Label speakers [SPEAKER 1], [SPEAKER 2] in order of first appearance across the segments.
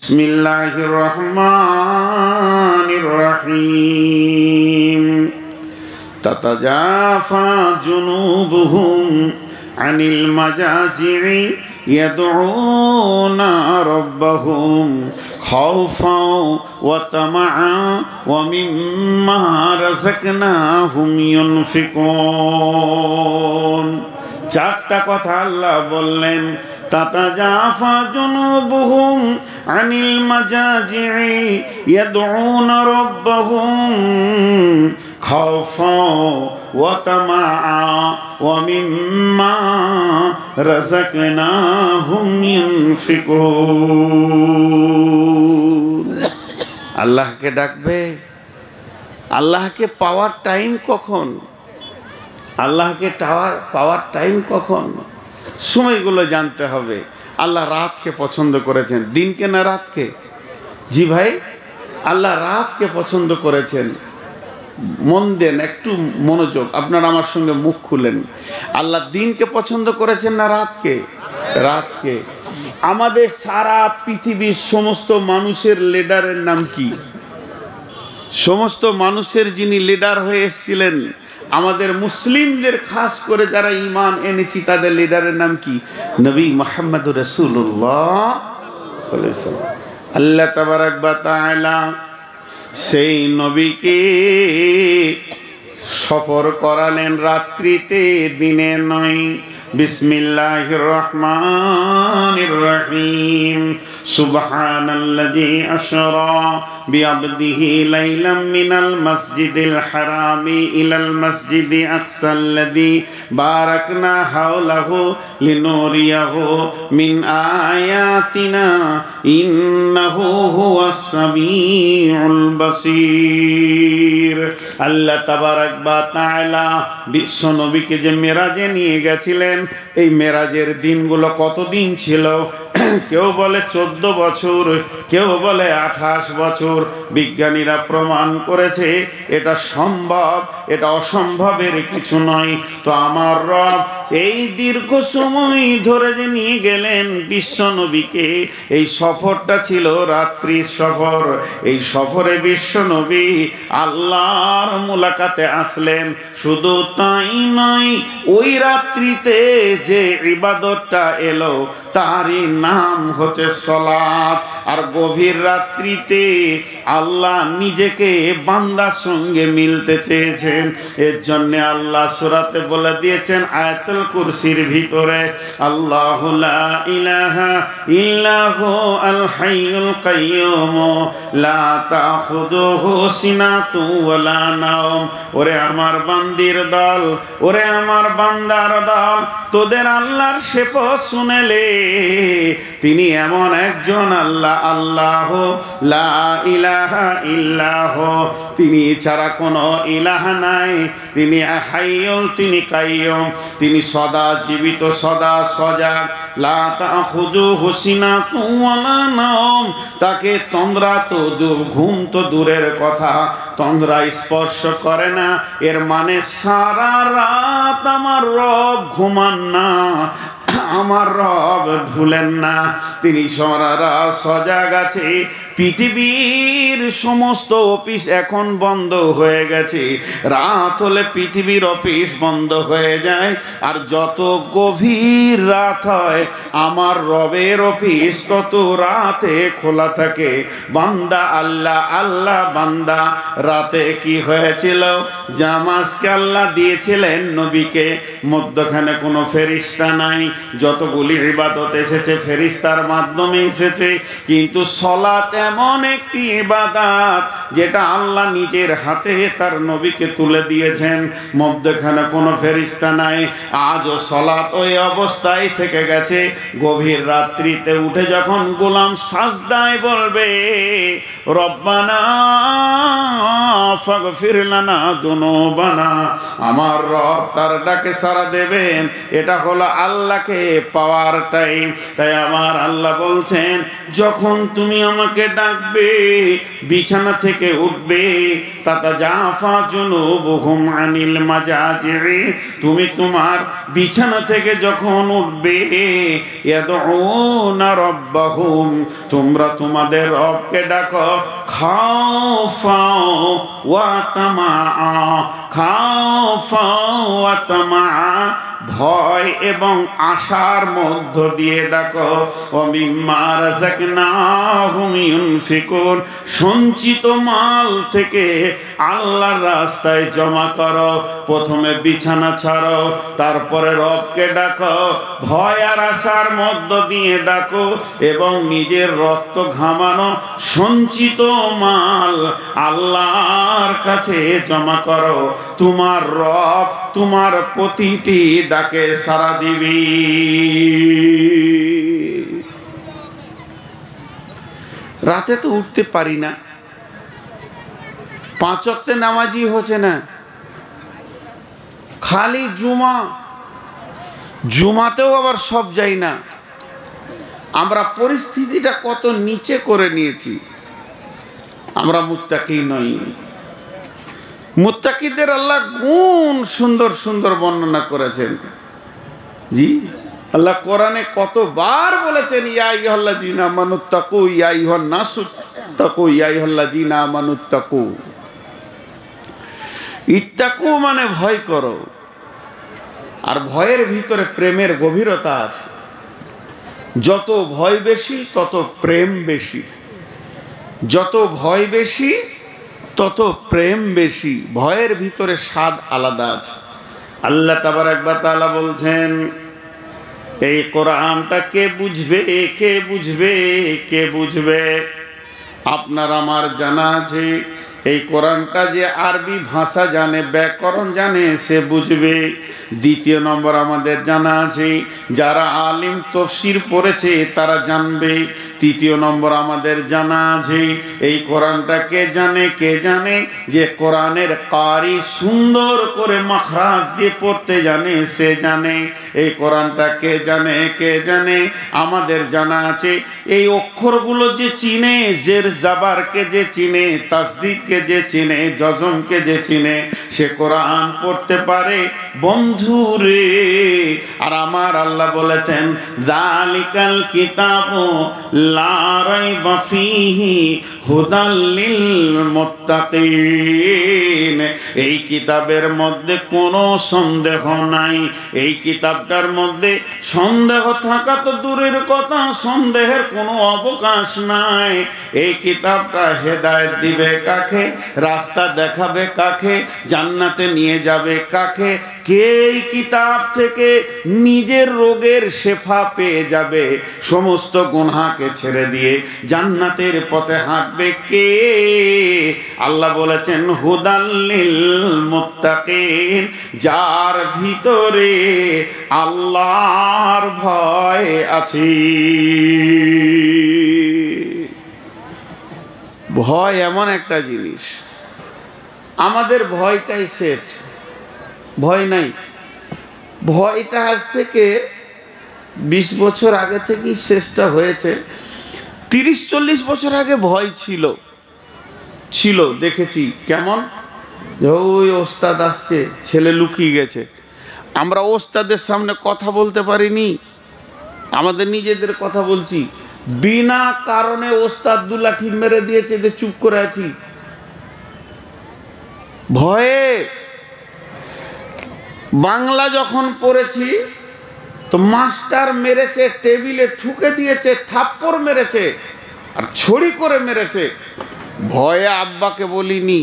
[SPEAKER 1] বিসমিল্লাহির রহমানির রহিম। তাতাজাফা জুনুবুহুম আনিল মাজাজি'i ইয়াদউনা রাব্বাহুম খাওফাও ওয়া তামাআ ওয়া মিম্মা রাযাকনাহুম ইউনফিকুন। চারটা কথা আল্লাহ বললেন। তাতাজাফা জুনুবুহুম আনিল মাজাজি'i ইয়াদউনা রাব্বাহুম খাওফাও ওয়া তামাআ ওয়া মিম্মা রাযাকনাহুম ইউনফিকুন। আল্লাহকে ডাকবে। আল্লাহকে পাওয়ার টাইম কখন? আল্লাহকে পাওয়ার টাইম কখন? সময়গুলো জানতে হবে। আল্লাহ রাতকে পছন্দ করেছেন, দিনকে না রাতকে? জি ভাই, আল্লাহ রাতকে পছন্দ করেছেন। মন দেন, একটু মনোযোগ, আপনারা আমার সঙ্গে মুখ খুলেন। আল্লাহ দিনকে পছন্দ করেছেন না রাতকে? রাতকে। আমাদের সারা পৃথিবীর সমস্ত মানুষের লিডারের নাম কি? সমস্ত মানুষের যিনি লিডার হয়ে এসেছিলেন, আমাদের মুসলিমদের খাস করে যারা ঈমান এনেছি, তাদের লিডারের নাম কি? নবী মুহাম্মদুর রাসূলুল্লাহ সাল্লাল্লাহু আলাইহি ওয়াসাল্লাম। আল্লাহ তাবারাক ওয়া তাআলা সেই নবীকে সফর করালেন রাত্রিতে, দিনে নয়। বিসমিল্লাহির রহমানির রহিম। সুবহানাল্লাযী আশরা বিআবদিহি লাইলাম মিনাল মাসজিদিল হারামি ইলাল মাসজিদি আকসাল্লাযী বারাকনা হাওলাহু লিনুরিয়াহু মিন আয়াতিনা ইন্নাহু হুয়াস সামিউল বাসীর। আল্লাহ তাবারাক ওয়া তাআলা বিশ্ব নবীকে যে মেরাজে নিয়ে গেছিলেন, এই মেরাজের দিনগুলো কতদিন ছিল? কেউ বলে 14 বছর, কেউ বলে 28 বছর। বিজ্ঞানীরা প্রমাণ করেছে এটা সম্ভব, এটা অসম্ভবের কিছু নয়। তো আমার রব এই দীর্ঘ সময় ধরে যে নিয়ে গেলেন বিশ্ব নবীকে, এই সফরটা ছিল রাত্রির সফর। এই সফরে বিশ্ব নবী আল্লাহর মুলাকাতে আসলেন। শুধু তাই নয়, ওই রাত্রিতে যে ইবাদতটা এলো তারই নাম হচ্ছে সালাত। আর গভীর রাত্রিতে আল্লাহ নিজেকে বান্দার সঙ্গে মিলতে চেয়েছেন। এর জন্য আল্লাহ সূরাতে বলে দিয়েছেন আয়াতুল কুরসির ভিতরে, আল্লাহু লা ইলাহা ইল্লাহু আল হাইয়ুল কাইয়্যুম লা তাখুযুহু সিনাতু ওয়া লা নাওম। ওরে আমার বান্দির দল, ওরে আমার বান্দার দল, তোদের আল্লাহর শপথ শুনেলে, তিনি এমন একজন আল্লাহ, আল্লাহ লা ইলাহা ইল্লাহু, তিনি ছাড়া কোনো ইলাহ নাই। তিনি হাইয়ুল, তিনি কাইয়্যুম, তিনি সদা জীবিত, সদা সজাগ। লা তাখুযুহু সিনাতুন ওয়া লা নাওম, তাকে তন্দ্রা তো ঘুম তো দূরের কথা, তন্দ্রা স্পর্শ করে না। এর মানে সারা রাত আমার রব ঘুমান না, আমার রব ভুলেন না। তিনি সারা রাত সজাগ আছে। পৃথিবীর সমস্ত অফিস এখন বন্ধ হয়ে গেছে। রাত হলে পৃথিবীর অফিস বন্ধ হয়ে যায়। আর যত গভীর রাত হয়, আমার রবের অফিস তত রাতে খোলা থাকে। বান্দা আল্লাহ, আল্লাহ বান্দা। রাতে কি হয়েছিল? জামাজকে আল্লাহ দিয়েছিলেন নবীকে, মধ্যখানে কোনো ফেরেশতা নাই। যতগুলি ইবাদত এসেছে ফেরেশতার মাধ্যমে এসেছে, কিন্তু সালাত এমন একটি ইবাদত যেটা আল্লাহ নিজের হাতে তার নবীকে তুলে দিয়েছেন, মধ্যখানে কোনো ফেরেশতা নাই। আজও সালাত ওই অবস্থায় থেকে গেছে। গভীর রাত্রিতে উঠে যখন গোলাম সাজদায় বলবে রব্বানা ফাগফির লানা যুনুবানা, আমার রব তার ডাকে সাড়া দেবেন। এটা হলো আল্লাহকে পাওয়ার টাইম। তাই আমার আল্লাহ বলছেন, যখন তুমি আমাকে ডাকবে, বিছানা থেকে উঠবে, তাতাজাফা জুনুবুহুম আনিল মাজাজি, তুমি তোমার বিছানা থেকে যখন উঠবে, ইয়াদউনা রাব্বাহুম, তোমরা তোমাদের রবকে ডাকো, খাওফাও ওয়া তামাআ, খাওফাও ওয়া তামাআ, ভয় এবং আশার মধ্য দিয়ে ডাকো, ও মিম্মা রাযাকনাহুম ইউনফিকুন, সঞ্চিত মাল থেকে আল্লাহর রাস্তায় জমা করো। প্রথমে বিছানা ছাড়ো, তারপরে রবকে ডাকো, ভয় আর আশার মধ্য দিয়ে ডাকো, এবং নিজের রক্ত ঘামানো সঞ্চিত মাল আল্লাহর কাছে জমা করো। তোমার রব তোমার প্রতিটি ডাকে সাড়া দিবি। রাতে তো উঠতে পারি না, 5 ওয়াক্তে নামাজি হচ্ছে না, খালি জুমাতেও আবার সব যাই না। আমরা পরিস্থিতিটা কত নিচে করে নিয়েছি। আমরা মুত্তাকি নই। মুত্তাকিদের আল্লাহ গুণ সুন্দর সুন্দর বর্ণনা করেছেন। জি, আল্লাহ কোরআনে কতবার বলেছেন, ইয়া আইয়ুহাল্লাযীনা আমানুত্তাকু, ইয়া আইয়ুহান নাসুত্তাকু, ইয়া আইয়ুহাল্লাযীনা আমানুত্তাকু। ইত্তাকু মানে ভয় করো, আর ভয়ের ভিতরে প্রেমের গভীরতা আছে। যত ভয় বেশি তত প্রেম বেশি, যত ভয় বেশি তত প্রেম বেশি। ভয়ের ভিতরে স্বাদ আলাদা আছে। আল্লাহ তাবারক ওয়া তাআলা বলছেন, এই কোরআনটা কে বুঝবে, কে বুঝবে, কে বুঝবে? আপনার আমার জানা আছে, এই কোরআনটা যে আরবি ভাষা জানে, ব্যাকরণ জানে, সে বুঝবে। দ্বিতীয় নম্বর আমাদের জানা আছে, যারা আলিম তাফসীর পড়েছে তারা জানবে। তৃতীয় নম্বর আমাদের জানা আছে, এই কোরআনটা কে জানে, কে জানে? যে কোরআনের কারি সুন্দর করে মাখরাজ দিয়ে পড়তে জানে, সে জানে। এই কোরআনটা কে জানে, কে জানে? আমাদের জানা আছে, এই অক্ষরগুলো যে চিনে, জের জাবারকে যে চিনে, তাসদীদকে যে চিনে, জজমকে যে চিনে, সে কোরআন পড়তে পারে বন্ধু রে। আর আমার আল্লাহ বলেছেন, যালিকাল কিতাবু লা রাইবা ফীহি হুদাল লিল মুত্তাকিন, এই কিতাবের মধ্যে কোনো সন্দেহ নাই। এই কিতাবটার মধ্যে সন্দেহ থাকা তো দূরের কথা, সন্দেহের কোনো অবকাশ নাই। এই কিতাবটা হেদায়েত দিবে কাকে, রাস্তা দেখাবে কাকে, জান্নাতে নিয়ে যাবে কাকে? কে এই কিতাব থেকে নিজের রোগের শেফা পেয়ে যাবে, সমস্ত গুনাহকে ছেড়ে দিয়ে জান্নাতের পথে হাঁটবে কে? আল্লাহ বলেছেন, হুদাল্লিল মুত্তাকিন, যার ভিতরে আল্লাহর ভয় আছে। ভয় এমন একটা জিনিস, আমাদের ভয়টাই শেষ, ভয় নাই। ভয়টা আজ থেকে 20 বছর আগে থেকেই শেষটা হয়েছে। 30-40 বছর আগে ভয় ছিল, দেখেছি কেমন, ওই ওস্তাদ আসছে, ছেলে লুকিয়ে গেছে, আমরা ওস্তাদের সামনে কথা বলতে পারিনি, আমাদের নিজেদের কথা বলছি, বিনা কারণে ওস্তাদ 2 লাঠি মেরে দিয়েছে, যে চুপ করে আছি ভয়ে। বাংলা যখন পড়েছি তো মাস্টার মেরেছে, টেবিলে ঠুকে দিয়েছে, থাপ্পড় মেরেছে, আর ছড়ি করে মেরেছে। ভয়ে আব্বাকে বলিনি,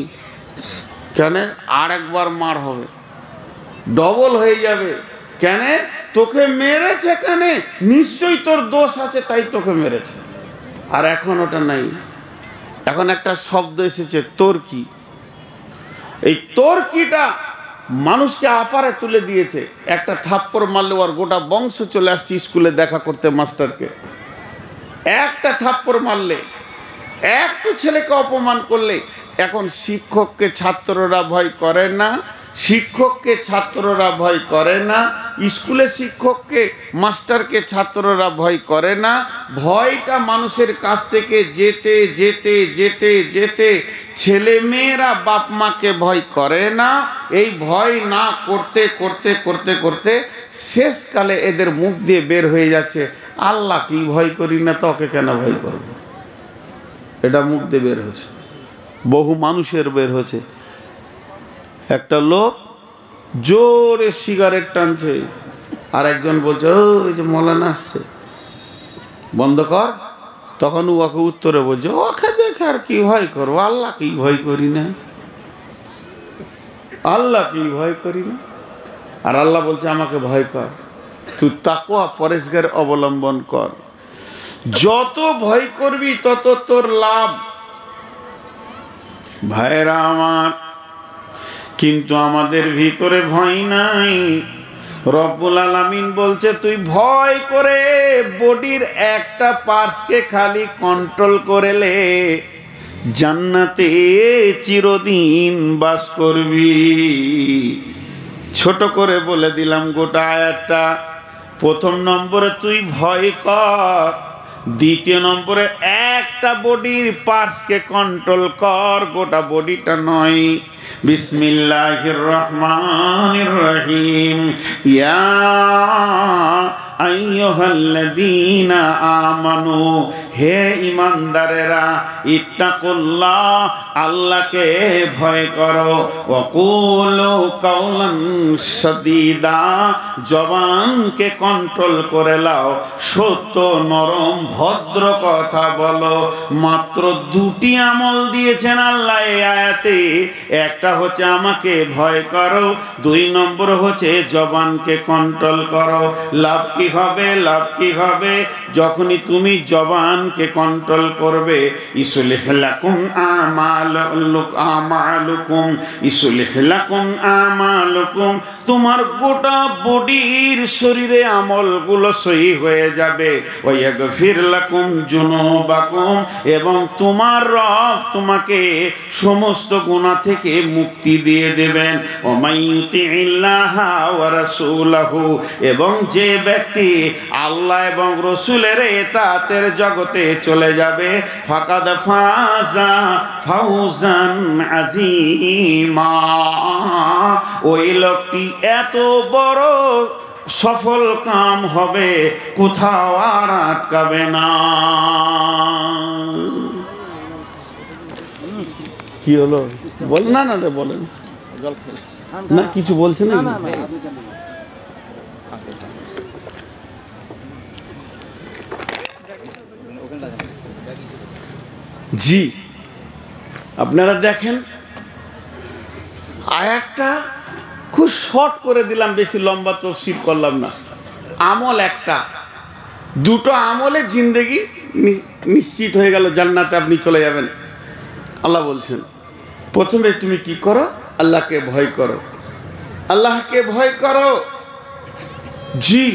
[SPEAKER 1] কেন? আর একবার মার হবে, ডবল হয়ে যাবে। কেন? তোকে মেরেছে কেন? নিশ্চয়ই তোর দোষ আছে, তাই তোকে মেরেছে। আর এখন ওটা নাই, এখন একটা শব্দ এসেছে, তর্কি। এই তর্কিটা মানুষকে আপারে তুলে দিয়েছে। একটা থাপ্পড় মারলে ওর গোটা বংশ চলে আসছে স্কুলে দেখা করতে মাস্টারকে। একটা থাপ্পড় মারলে, একটু ছেলেকে অপমান করলে, এখন শিক্ষককে ছাত্ররা ভয় করে না, শিক্ষককে ছাত্ররা ভয় করে না, স্কুলে শিক্ষককে মাস্টারকে ছাত্ররা ভয় করে না। ভয়টা মানুষের কাছ থেকে যেতে যেতে যেতে যেতে ছেলে মেয়েরা বাপ মাকে ভয় করে না। এই ভয় না করতে করতে করতে করতে শেষকালে এদের মুখ দিয়ে বের হয়ে যাচ্ছে, আল্লাহ কি ভয় করি না, তোকে কেন ভয় করব। এটা মুখ দিয়ে বের হচ্ছে, বহু মানুষের বের হচ্ছে। একটা লোক জোরে সিগারেট টানছে, আর একজন বলছে ওই যে মৌলানা আসছে, বন্ধ কর। তখন ওকে উত্তরে বলছে, ওকে দেখে আর কি ভয় করবো, আল্লাহ কি ভয় করি না, আল্লাহ কি ভয় করি না। আর আল্লাহ বলছে আমাকে ভয় কর, তুই তাকওয়া পরেশগার অবলম্বন কর। যত ভয় করবি তত তোর লাভ। ভাইরা আমার, কিন্তু আমাদের ভিতরে ভয় নাই। রব্বুল আলামিন বলছে তুই ভয় করে বডির একটা পার্টসকে খালি কন্ট্রোল করেলে জান্নাতে চিরদিন বাস করবি। ছোট করে বলে দিলাম গোটা আয়াতটা। প্রথম নম্বরে তুই ভয় কর, দ্বিতীয় নম্বরে একটা বডির পার্টসকে কন্ট্রোল কর, গোটা বডিটা নয়। বিসমিল্লাহির রহমানির রহিম। ইয়া আইয়ুহাল্লাযীনা আমানু, হে ঈমানদারেরা, ইত্তাকুল্লাহ, আল্লাহকে ভয় করো। ওয়া কুলু কাওলান সাদীদা, জবানকে কন্ট্রোল করে লাও, সত্য নরম ভদ্র কথা বলো। মাত্র দুটি আমল দিয়েছেন আল্লাহ এই আয়াতে। একটা হচ্ছে আমাকে ভয় করো, দুই নম্বর হচ্ছে জবানকে কন্ট্রোল করো। লাভ কি হবে? লাভ কি হবে? যখনই তুমি জবানকে কন্ট্রোল করবে, ইসলিহ লাকুম আমালুকুম, ইসলিহ লাকুম আমালুকুম, তোমার গোটা বডির শরীরে আমলগুলো সহি হয়ে যাবে। ওয়া ইয়াগফির লাকুম যুনুবাকুম, এবং তোমার রব তোমাকে সমস্ত গুনাহ থেকে মুক্তি দিয়ে দেবেন। ওয়া মাইয়ুতিইল্লাহা ওয়া রাসূলাহু, এবং যে ব্যক্তি আল্লাহ এবং রসুলের ইতাআতের জগতে চলে যাবে, ফাকাদ ফাজা ফাউজান আযীমা, ওই লোকটি এত বড় সফল কাম হবে, কোথাও আর আটকাবে না। কি হলো? বল না, না রে বলেন না, কিছু বলছে না। জি, আপনারা দেখেন আয়াতটা খুব শর্ট করে দিলাম, বেশি লম্বা তফসির করলাম না। আমল একটা, দুটো আমলে জিন্দেগি নিশ্চিত হয়ে গেল, জান্নাতে আপনি চলে যাবেন। আল্লাহ বলছেন প্রথমে তুমি কি করো? আল্লাহকে ভয় করো, আল্লাহকে ভয় করো। জি,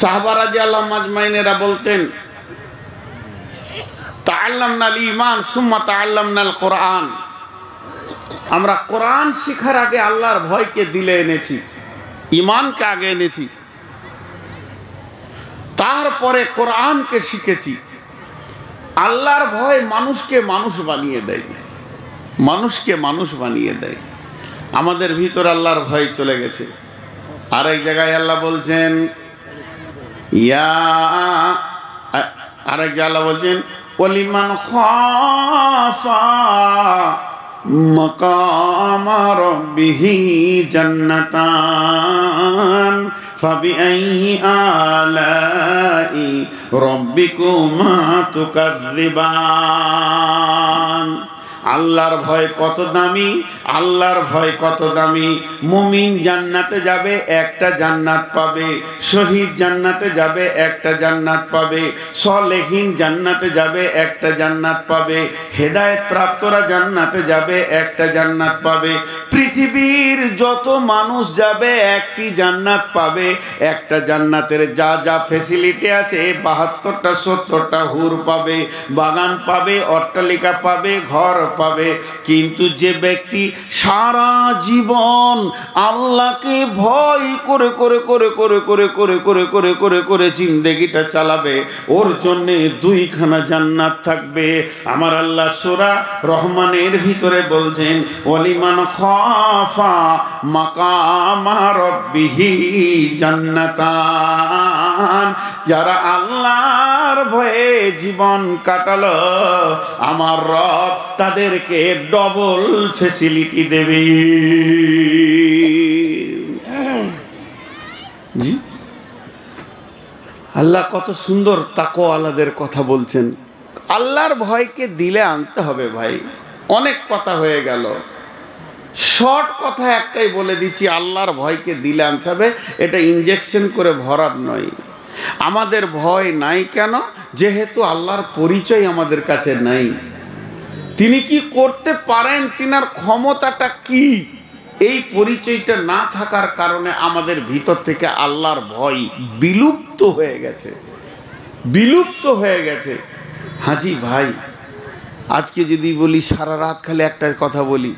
[SPEAKER 1] সাহাবা রাদিয়াল্লাহু আজমাইনেরা বলতেন তাআল্লামনাল ঈমান সুম্মা তাআল্লামনাল কোরআন, আমরা কোরআন শেখার আগে আল্লাহর ভয়কে দিলে এনেছি, ঈমানকে আগে এনেছি, তারপরে কোরআনকে শিখেছি। আল্লাহর ভয় মানুষকে মানুষ বানিয়ে দেয়, মানুষকে মানুষ বানিয়ে দেয়। আমাদের ভিতর আল্লাহর ভয় চলে গেছে। আরেক জায়গায় আল্লাহ বলছেন আরেক জায়গায় আল্লাহ বলছেন ওয়ালিমান খাফা মাকামা রাব্বিহি জান্নাতান ফাবিআইয়ি আলাই রাব্বিকুমা তুকাযযিবান। আল্লাহর ভয় কত দামি, আল্লাহর ভয় কত দামি। মুমিন জান্নাতে যাবে, একটা জান্নাত পাবে। শহীদ জান্নাতে যাবে, একটা জান্নাত পাবে। সলেহীন জান্নাতে যাবে, একটা জান্নাত পাবে। হেদায়েত প্রাপ্তরা জান্নাতে যাবে, একটা জান্নাত পাবে। পৃথিবীর যত মানুষ যাবে একটি জান্নাত পাবে। একটা জান্নাতের যা যা ফেসিলিটি আছে 72টা 70টা হুর পাবে, বাগান পাবে, অট্টালিকা পাবে, ঘর পাবে। কিন্তু যে ব্যক্তি সারা জীবন আল্লাহকে ভয় করে করে করে করে করে করে করে করে করে করে জিন্দেগিটা চালাবে, ওর জন্যে দুইখানা জান্নাত থাকবে। আমার আল্লাহ সূরা রহমানের ভিতরে বলছেন, ওয়ালিমান খাফা মাকামা রাব্বিহি জান্নাতান, যারা আল্লাহর ভয়ে জীবন কাটালো আমার রব তাদেরকে ডবল ফ্যাসিলিটি দেবে। জি, আল্লাহ কত সুন্দর তাকওয়ালাদের কথা বলছেন। আল্লাহর ভয়কে দিলে আনতে হবে ভাই। অনেক কথা হয়ে গেল, শর্ট কথা একটাই বলে দিচ্ছি, আল্লাহর ভয়কে দিলে আনতে হবে। এটা ইনজেকশন করে ভরার নয়। আমাদের ভয় নাই কেন? যেহেতু আল্লাহর পরিচয় আমাদের কাছে নাই। তিনি কি করতে পারেন, তিনার ক্ষমতাটা কি, এই পরিচয়টা না থাকার কারণে আমাদের ভিতর থেকে আল্লাহর ভয় বিলুপ্ত হয়ে গেছে, বিলুপ্ত হয়ে গেছে। হাজি ভাই, আজকে যদি বলি সারা রাত খালি একটা কথা বলি,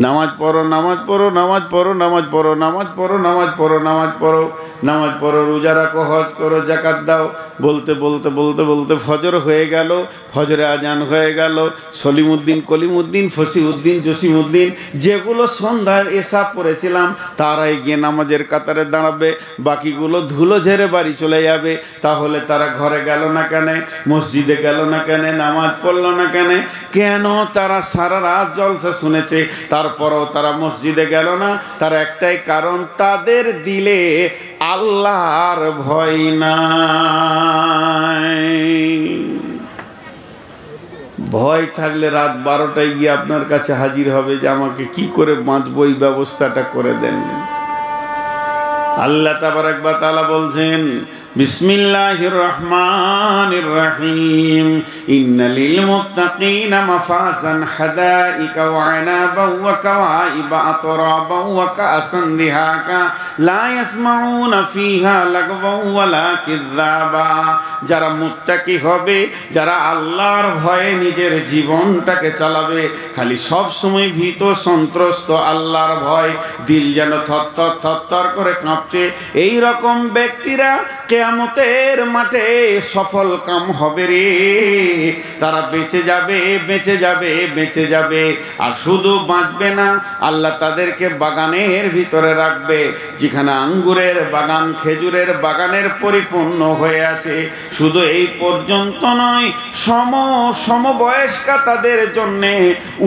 [SPEAKER 1] নামাজ পড়ো, নামাজ পড়ো, নামাজ পড়ো, নামাজ পড়ো, নামাজ পড়ো, নামাজ পড়ো, নামাজ পড়ো, নামাজ পড়ো, রোজা রাখো, হজ করো, জাকাত দাও, বলতে বলতে বলতে বলতে ফজর হয়ে গেল, ফজরে আজান হয়ে গেল, সলিমুদ্দিন, কলিমুদ্দিন, ফসিউদ্দিন, জসিমুদ্দিন, যেগুলো সন্ধ্যায় এসা পড়েছিলাম তারাই গিয়ে নামাজের কাতারে দাঁড়াবে, বাকিগুলো ধুলো ঝেড়ে বাড়ি চলে যাবে। তাহলে তারা ঘরে গেল না কেন, মসজিদে গেল না কেন, নামাজ পড়লো না কেন? কেন? তারা সারা রাত জলসা শুনেছে, তারপরও তারা মসজিদে গেল না। তার একটাই কারণ, তাদের দিলে আল্লাহর ভয় নাই। ভয় থাকলে রাত 12টায় গিয়ে আপনার কাছে হাজির হবে যে আমাকে কি করে বাঁচবো, এই ব্যবস্থাটা করে দেন। আল্লাহ তাবারক ওয়া তাআলা বলছেন, বিসমিল্লাহির রহমানির রহিম, ইন্নালিল মুত্তাকিনা মাফাজান হাদাইকা ওয়া আনাবান ওয়া কাওয়াইবা আতরাবান ওয়া কাসান দিহাকা লা ইয়াসমাউনা ফিহা লাগওয়ান ওয়ালা কিযাবা। যারা মুত্তাকি হবে, যারা আল্লাহর ভয়ে নিজের জীবনটাকে চালাবে, খালি সব সময় ভীত সন্ত্রস্ত, আল্লাহর ভয়, দিল যেন থরথর থরথর করে কাঁপছে, এই রকম ব্যক্তিরা কিয়ামতের মাঠে সফল কাম হবে রে। তারা বেঁচে যাবে, বেঁচে যাবে, বেঁচে যাবে। আর শুধু বাঁচবে না, আল্লাহ তাদেরকে বাগানের ভিতরে রাখবে, যেখানে আঙ্গুরের বাগান, খেজুরের বাগানের পরিপূর্ণ হয়ে আছে। শুধু এই পর্যন্ত নয়, সমবয়স্কা তাদের জন্যে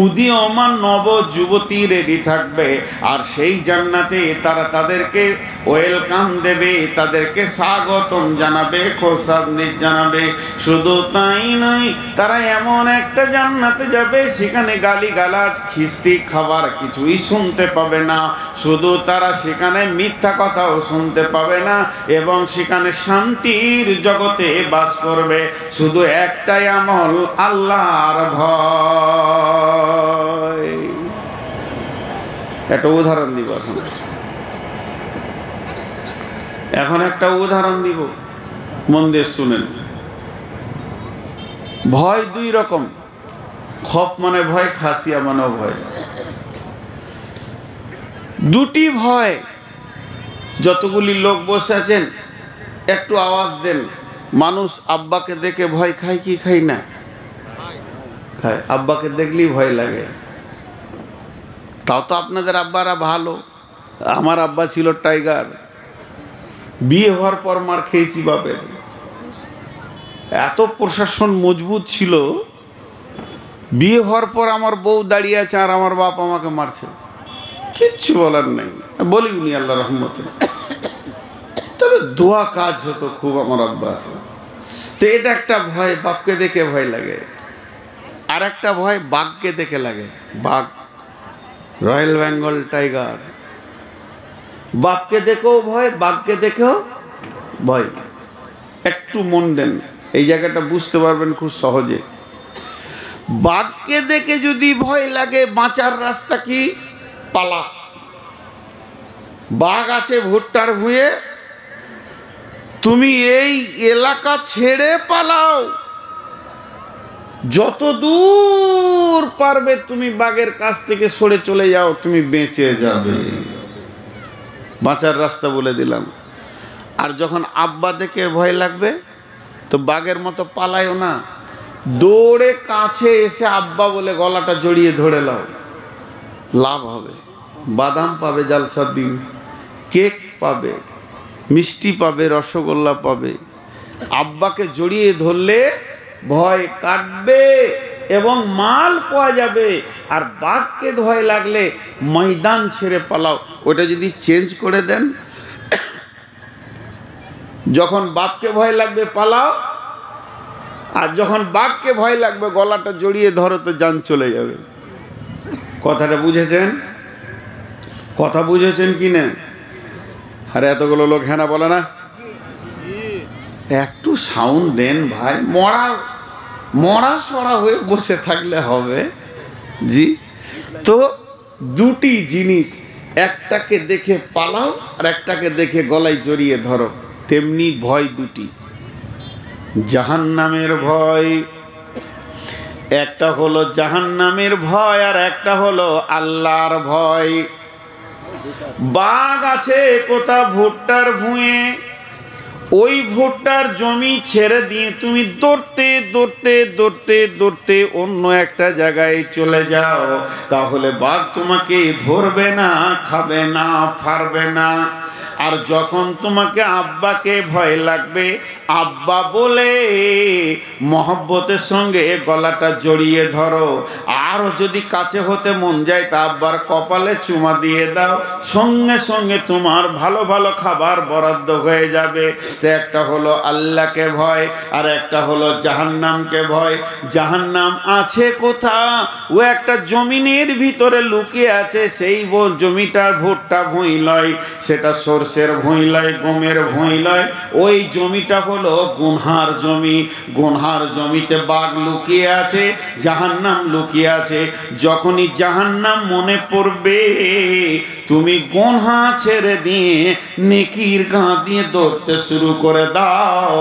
[SPEAKER 1] উদীয়মান নব যুবতী রেডি থাকবে। আর সেই জান্নাতে তারা তাদেরকে ওয়েলকাম দেবে, তাদেরকে স্বাগতম জানাবে, খোশামদিদ জানাবে। শুধু তাই নয়, তারা এমন একটা জান্নাতে যাবে সেখানে গালিগালাজ, খিস্তি, খাবার কিছুই শুনতে পাবে না। শুধু তারা সেখানে মিথ্যা কথাও শুনতে পাবে না, এবং সেখানে শান্তির জগতে বাস করবে। শুধু একটাই আমল, আল্লাহর ভয়। একটা উদাহরণ দিব এখন একটা উদাহরণ দিব, মন দিয়ে শুনেন। ভয় দুই রকম, খফ মানে ভয়, খাসিয়া মানে ভয়। দুটি ভয়। যতগুলি লোক বসে আছেন একটু আওয়াজ দেন। মানুষ আব্বাকে দেখে ভয় খায় কি খায় না? খায়। আব্বাকে দেখলেই ভয় লাগে। তাও তো আপনাদের আব্বারা ভালো, আমার আব্বা ছিল টাইগার। বিয়ে হওয়ার পর মার খেয়েছি বাপের। এত প্রশাসন মজবুত ছিল, বিয়ে হওয়ার পর আমার বউ দাঁড়িয়ে আছে আর আমার বাপ আমাকে মারছে, কিচ্ছু বলার নেই। বলি উনি আল্লাহ রহমতে, তবে দোয়া কাজ হতো খুব আমার আব্বার। তো এটা একটা ভয়, বাপকে দেখে ভয় লাগে। আর একটা ভয় বাঘকে দেখে লাগে। বাঘ, রয়্যাল বেঙ্গল টাইগার, বাপকে দেখেও ভয়, বাঘকে দেখেও ভয়। একটু মন দেন, এই জায়গাটা বুঝতে পারবেন খুব সহজে। বাঘকে দেখে যদি ভয় লাগে, বাঁচার রাস্তা কি? পালা। বাঘ আছে ভুট্টার ভুঁয়ে, তুমি এই এলাকা ছেড়ে পালাও। যত দূর যতদূর পারবে তুমি বাঘের কাছ থেকে সরে চলে যাও, তুমি বেঁচে যাবে। বাঁচার রাস্তা বলে দিলাম। আর যখন আব্বা দেখে ভয় লাগবে তো বাঘের মতো পালায়ও না, দৌড়ে কাছে এসে আব্বা বলে গলাটা জড়িয়ে ধরে নাও, লাভ হবে। বাদাম পাবে জালসার দিন, কেক পাবে, মিষ্টি পাবে, রসগোল্লা পাবে। আব্বাকে জড়িয়ে ধরলে ভয় কাটবে এবং মাল পাওয়া যাবে। আর বাঘকে ভয় লাগলে ময়দান ছেড়ে পালাও। ওটা যদি চেঞ্জ করে দেন, যখন বাপকে ভয় লাগবে পালাও, আর যখন বাঘকে ভয় লাগবে গলাটা জড়িয়ে ধরো, তো জান চলে যাবে। কথাটা বুঝেছেন? কথা বুঝেছেন কি না? আরে এতগুলো লোক হ্যাঁ না বলে না, একটু সাউন্ড দেন ভাই। মরা সরা হয়ে বসে থাকলে হবে? জি। তো দুটি জিনিস, একটাকে দেখে পালাও আর একটাকে দেখে গলায় জড়িয়ে ধরো। তেমনি ভয় দুটি, জাহান্নামের ভয়। একটা হলো জাহান্নামের ভয় আর একটা হলো আল্লাহর ভয়। বাঘ আছে কোথা ভুট্টার ভুঁয়ে, ওই ভুট্টার জমি ছেড়ে দিয়ে তুমি দৌড়তে দৌড়তে দৌড়তে দৌড়তে অন্য একটা জায়গায় চলে যাও, তাহলে বাঘ তোমাকে ধরবে না, খাবে না, ফারবে না। আর যখন তোমাকে আব্বাকে ভয় লাগবে, আব্বা বলে মহব্বতের সঙ্গে গলাটা জড়িয়ে ধরো। আরও যদি কাছে হতে মন যায় তা আব্বার কপালে চুমা দিয়ে দাও, সঙ্গে সঙ্গে তোমার ভালো ভালো খাবার বরাদ্দ হয়ে যাবে। একটা হলো আল্লাহকে ভয় আর একটা হলো জাহান্নামকে ভয়। জাহান্নাম আছে কোথা? ও একটা জমিনের ভিতরে লুকিয়ে আছে। সেই জমিটার ভুট্টা ভুঁই লয়, সেটা সরষের ভুঁই লয়, গমের ভুঁই লয়। ওই জমিটা হলো গুনহার জমি। গুনহার জমিতে বাঘ লুকিয়ে আছে, জাহান্নাম লুকিয়ে আছে। যখনই জাহান্নাম মনে পড়বে, তুমি গুনহা ছেড়ে দিয়ে নেকির গা দিয়ে দৌড়তে শুরু করে দাও।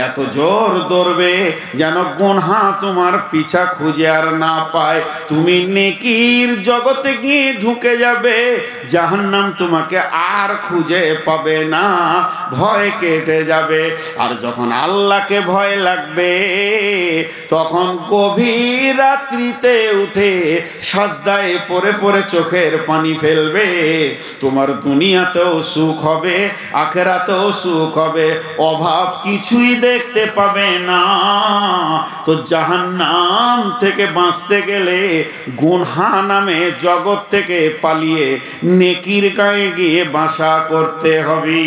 [SPEAKER 1] এত জোর দৌড়বে যেন গুনহা তোমার পিছা খুঁজে আর না পায়। তুমি নেকির জগতে গিয়ে ঢুকে যাবে, জাহান্নাম তোমাকে আর খুঁজে পাবে না, ভয় কেটে যাবে। আর যখন আল্লাহকে ভয় লাগবে, তখন গভীর রাত্রিতে উঠে সাজদায় পড়ে পড়ে চোখের পানি ফেলবে। তোমার দুনিয়াতেও সুখ হবে, আখিরাতেও সুখ হবে, অভাব কিছুই দেখতে পাবে না। তো জাহান্নাম থেকে বাঁচতে গেলে গুনহা নামে জগৎ থেকে পালিয়ে নেকির গায়ে গিয়ে বাসা করতে হবে।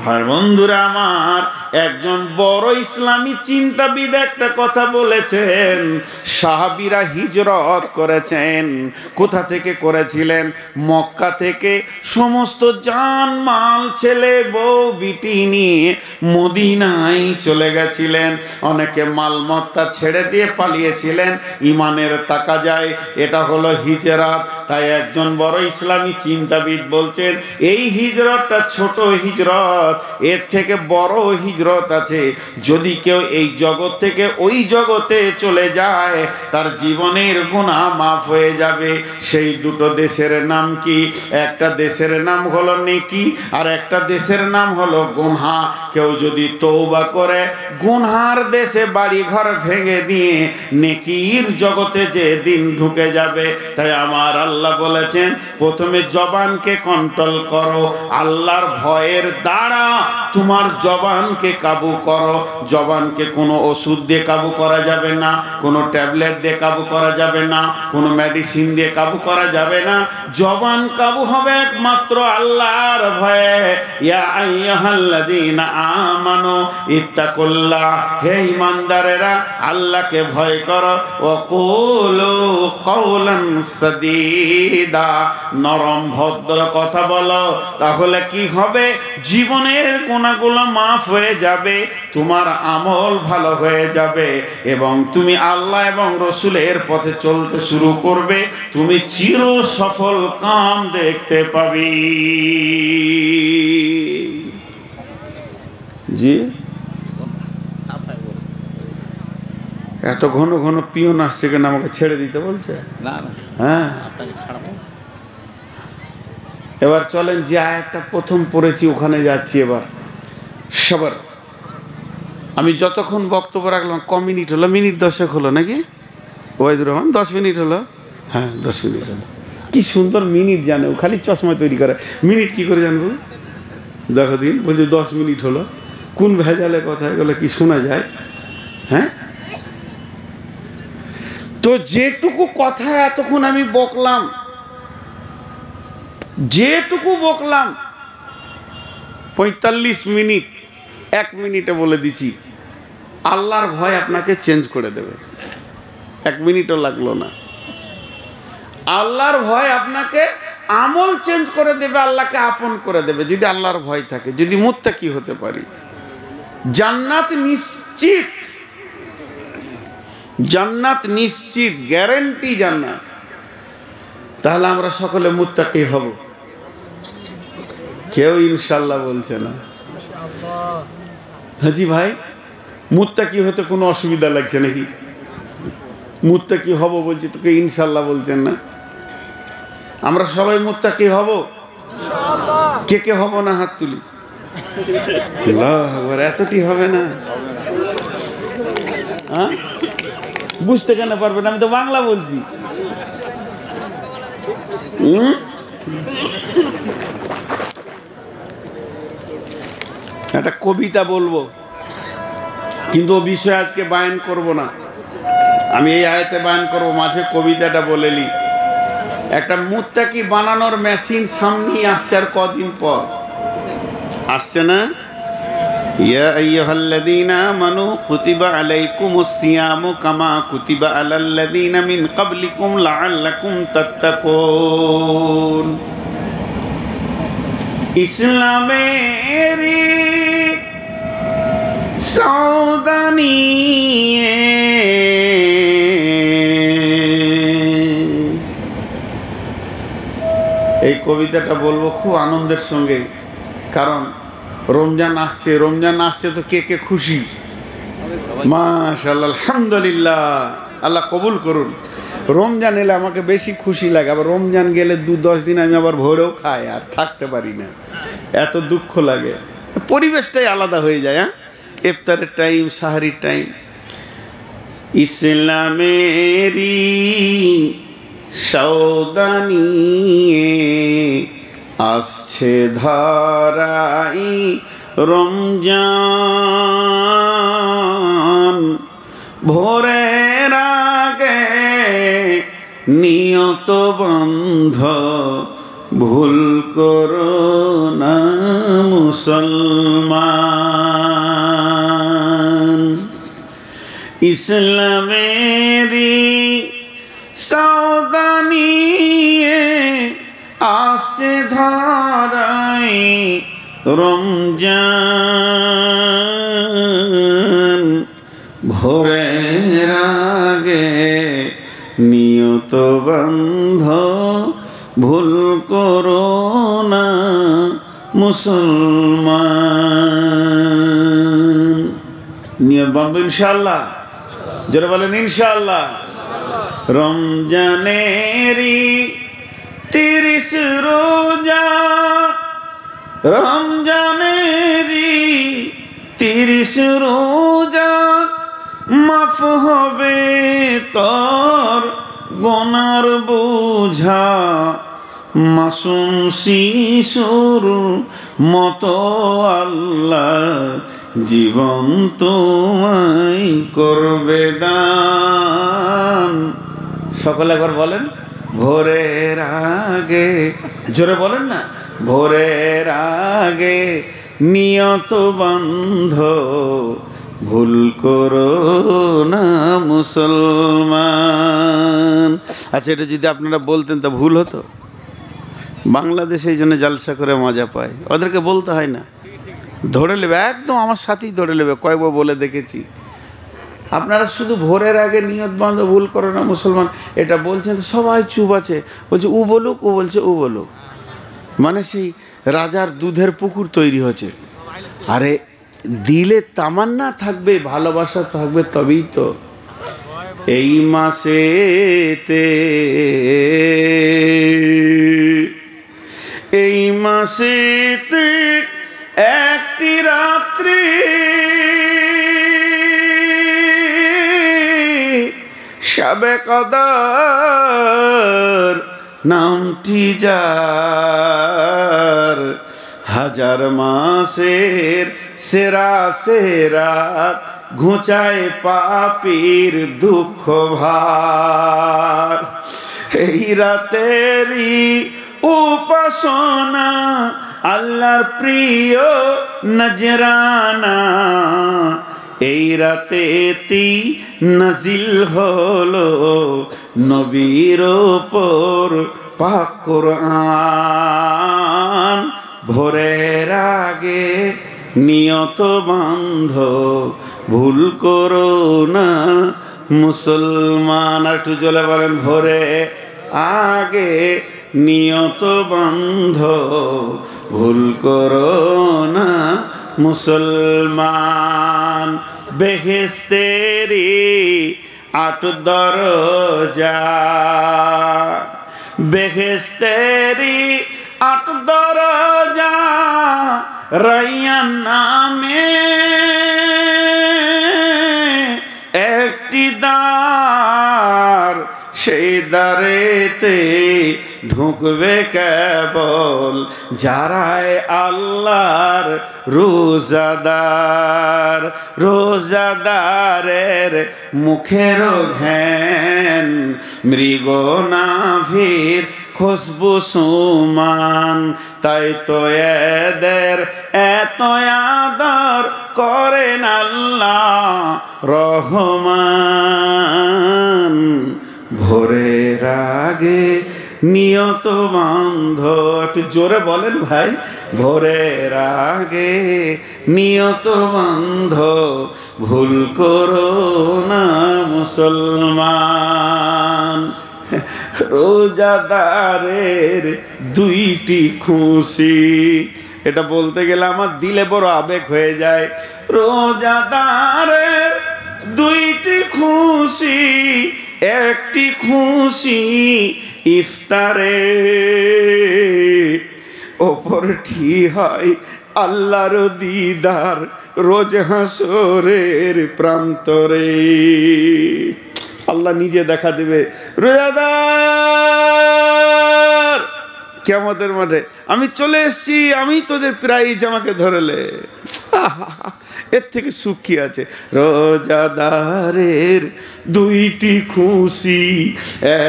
[SPEAKER 1] আর বন্ধুরা আমার, একজন বড় ইসলামী চিন্তাবিদ একটা কথা বলেছেন। সাহাবীরা হিজরত করেছেন। কোথা থেকে করেছিলেন? মক্কা থেকে সমস্ত জানমাল, ছেলে বউ বিটি নিয়ে মদিনায় চলে গেছিলেন। অনেকে মালমত্তা ছেড়ে দিয়ে পালিয়েছিলেন। ইমানের তাকাজায় এটা হলো হিজরত। তাই একজন বড় ইসলামী চিন্তাবিদ বলছেন, এই হিজরতটা ছোট হিজরত, এর থেকে বড় হিজরত আছে। যদি কেউ এই জগৎ থেকে ওই জগতে চলে যায়, তার জীবনের গুনাহ মাফ হয়ে যাবে। সেই দুটো দেশের নাম কি? একটা দেশের নাম হলো নেকি আর একটা দেশের নাম হলো গুনহা। কেউ যদি তওবা করে গুনহার দেশে বাড়ি ঘর ভেঙে দিয়ে নেকির জগতে যে দিন ঢুকে যাবে। তাই আমার আল্লাহ বলেছেন, প্রথমে জবানকে কন্ট্রোল করো, আল্লাহর ভয়ের দ্বারা তোমার জবানকে কাবু করো। জবানকে কোনো ওষুধ দিয়ে কাবু করা যাবে না, কোনো ট্যাবলেট দিয়ে কাবু করা যাবে না, কোনো মেডিসিন দিয়ে কাবু করা যাবে না। জবান কাবু হবে একমাত্র আল্লাহর ভয়ে। ইয়া আইয়ুহাল্লাযীনা আমানু ইত্তাকুল্লাহ, হে ঈমানদারেরা আল্লাহকে ভয় করো। ওয়া কুলু কওলান সাদীদা, নরম ভদ্র কথা বলো। তাহলে কি হবে? জীবনের গুনাহগুলো মাফ হয়ে যাবে, তোমার আমল ভালো হয়ে যাবে এবং তুমি আল্লাহ এবং রসুলের পথে চলতে শুরু করবে। তুমি চির সফল কাম দেখতে পাবে। জি, এত ঘন ঘন পিয়ন আসছে কেন, আমাকে ছেড়ে দিতে বলছে?
[SPEAKER 2] না না,
[SPEAKER 1] হ্যাঁ,
[SPEAKER 2] আপনাকে ছাড়বো।
[SPEAKER 1] এবার চলেন যে আয়াতটা প্রথম পড়েছি ওখানে যাচ্ছি। এবার সবার আমি যতক্ষণ বক্তব্য রাখলাম, ক মিনিট হলো? মিনিট 10 হলো নাকি ওয়াইদুর রহমান? 10 মিনিট হলো। হ্যাঁ 10 মিনিট হলো। কি সুন্দর মিনিট জানে ও, খালি চশমা তৈরি করে। মিনিট কি করে জানবো? দেখো দিন, বলছে 10 মিনিট হলো। কোন ভেজালে কথা এগুলো কি শোনা যায়? হ্যাঁ, তো যেটুকু কথা এতক্ষণ আমি বকলাম, যেটুকু বকলাম 45 মিনিট 1 মিনিটে বলে দিচ্ছি, আল্লাহর ভয় আপনাকে চেঞ্জ করে দেবে। 1 মিনিটও লাগলো না। আল্লাহর ভয় আপনাকে আমল চেঞ্জ করে দেবে, আল্লাহকে আপন করে দেবে যদি আল্লাহর ভয় থাকে, যদি মুত্তাকি হতে পারি। জান্নাত নিশ্চিত, জান্নাত নিশ্চিত, গ্যারান্টি জান্নাত। তাহলে আমরা সকলে মুত্তাকি হব? কেউ ইনশাল্লাহ বলছে না। হাজি ভাই, মুত্তাকি হতে কোনো অসুবিধা লাগছে নাকি? মুত্তাকি হব বলছি, তোকে ইনশাল্লাহ বলছেন না? আমরা সবাই মুত্তাকি হব? কে কে হব না হাত তুলি। এতটি হবে না? হ্যাঁ, বুঝতে কেন পারবেন? আমি তো বাংলা বলছি। একটা কবিতা বলবো, কিন্তু ও বিষয়ে আজকে বায়ান করব না। আমি এই আয়াতে বায়ান করবো, মাঝে কবিতাটা বলেলি। একটা মুত্তাকি বানানোর মেশিন সামনেই আসছে, আর কদিন পর আসছে না? ইয়া আইয়ুহাল্লাযীনা আমানু কুতিবা আলাইকুমুস সিয়ামু কামা কুতিবা আলাল্লাযীনা মিন ক্বাবলিকুম লাআল্লাকুম তাত্তাকুন। ইসলামের সাউদানি এই কবিতাটা বলবো খুব আনন্দের সঙ্গে, কারণ রমজান আসছে। রমজান আসছে তো কে কে খুশি? মাশাআল্লাহ, আলহামদুলিল্লাহ, আল্লাহ কবুল করুন। রমজান এলে আমাকে বেশি খুশি লাগে, আবার রমজান গেলে 2-10 দিন আমি আবার ভোরেও খাই, আর থাকতে পারি না, এত দুঃখ লাগে। পরিবেশটাই আলাদা হয়ে যায়। হ্যাঁ, ইফতারের টাইম, সাহারির টাইম। ইসলামেরি সৌদানি আসছে ধরাই রমজান, ভোরের আগে নিয়ত বন্ধ ভুল করো না মুসলমান। ইসলামেরি সাউদানি আসছে ধরাই রমজান, ভোরের আগে নিয়ত বন্ধ ভুল করো না মুসলমান। নিয়ত বন্ধ ইনশাআল্লাহ, যারা বলেন ইনশাআল্লাহ। রমজানেরি 30 রোজা, রমজানেরি 30 রোজা, মাফ হবে তোর গুনার বোঝা, মাসুম শিশুর মতো আল্লাহ জীবন তোমায় করবে দান। সকলে একবার বলেন, ভোরের আগে, জোরে বলেন না, ভোরের আগে নিয়ত বন্ধ ভুল করো না মুসলমান। আচ্ছা, এটা যদি আপনারা বলতেন তা ভুল হতো? বাংলাদেশে এই জন্য জালসা করে মজা পায়, ওদেরকে বলতে হয় না, ধরে নেবে, একদম আমার সাথেই ধরে নেবে। কয়েকবার বলে দেখেছি। আপনারা শুধু ভোরের আগে নিয়ত বন্ধ ভুল করো না মুসলমান এটা বলছেন, তো সবাই চুপ আছে, বলছে ও বলুক, ও বলছে ও বলুক। মানে সেই রাজার দুধের পুকুর তৈরি হচ্ছে। আরে দিলে তামান্না থাকবে, ভালোবাসা থাকবে, তবেই তো এই মাসেতে একটি রাত্রি শবে কদর নামটি যার, হাজার মাসের সেরা রাত ঘুচায় পাপীর দুঃখ ভার। এই রাতেরই উপাসনা আল্লাহর প্রিয় নজরানা, এই রাতেতেই নাজিল হলো নবীর ওপর পাক কোরআন। ভোরের আগে নিয়ত বান্ধ, ভুল করো না মুসলমান। একটু জলে বলেন, ভোরে আগে নিয়ত বান্ধ, ভুল করো না মুসলমান। বেহেশতেরি 8 দরজা, বেহেশতেরি 8 দরজা, রাইয়ান নামে একটি দ্বার, সেই দ্বারেতে ঢুকবে কেবল যারাই আল্লাহর রোজাদার। রোজাদারের মুখের ঘ্যান মৃগ নাভির খুশবু সুমান, তাই তো এদের এত আদর করেন আল্লাহ রহমান। ভোরের আগে নিয়ত বান্ধ, একটু জোরে বলেন ভাই, ভোরের আগে নিয়ত বান্ধ, ভুল করো না মুসলমান। রোজাদারের 2টি খুশি, এটা বলতে গেলে আমার দিলে বড় আবেগ হয়ে যায়। রোজাদারের 2টি খুশি, একটি খুশি ইফতারে, অপরটি হয় আল্লাহর দিদার রোজ হাসরের প্রান্তরে। আল্লাহ নিজে দেখা দেবে, রোজাদার কিয়ামতের মাঠে আমি চলে এসেছি, আমি তোদের প্রাইজ আমাকে ধরলে। এর থেকে সুখ কি আছে? রোজাদারের 2টি খুশি,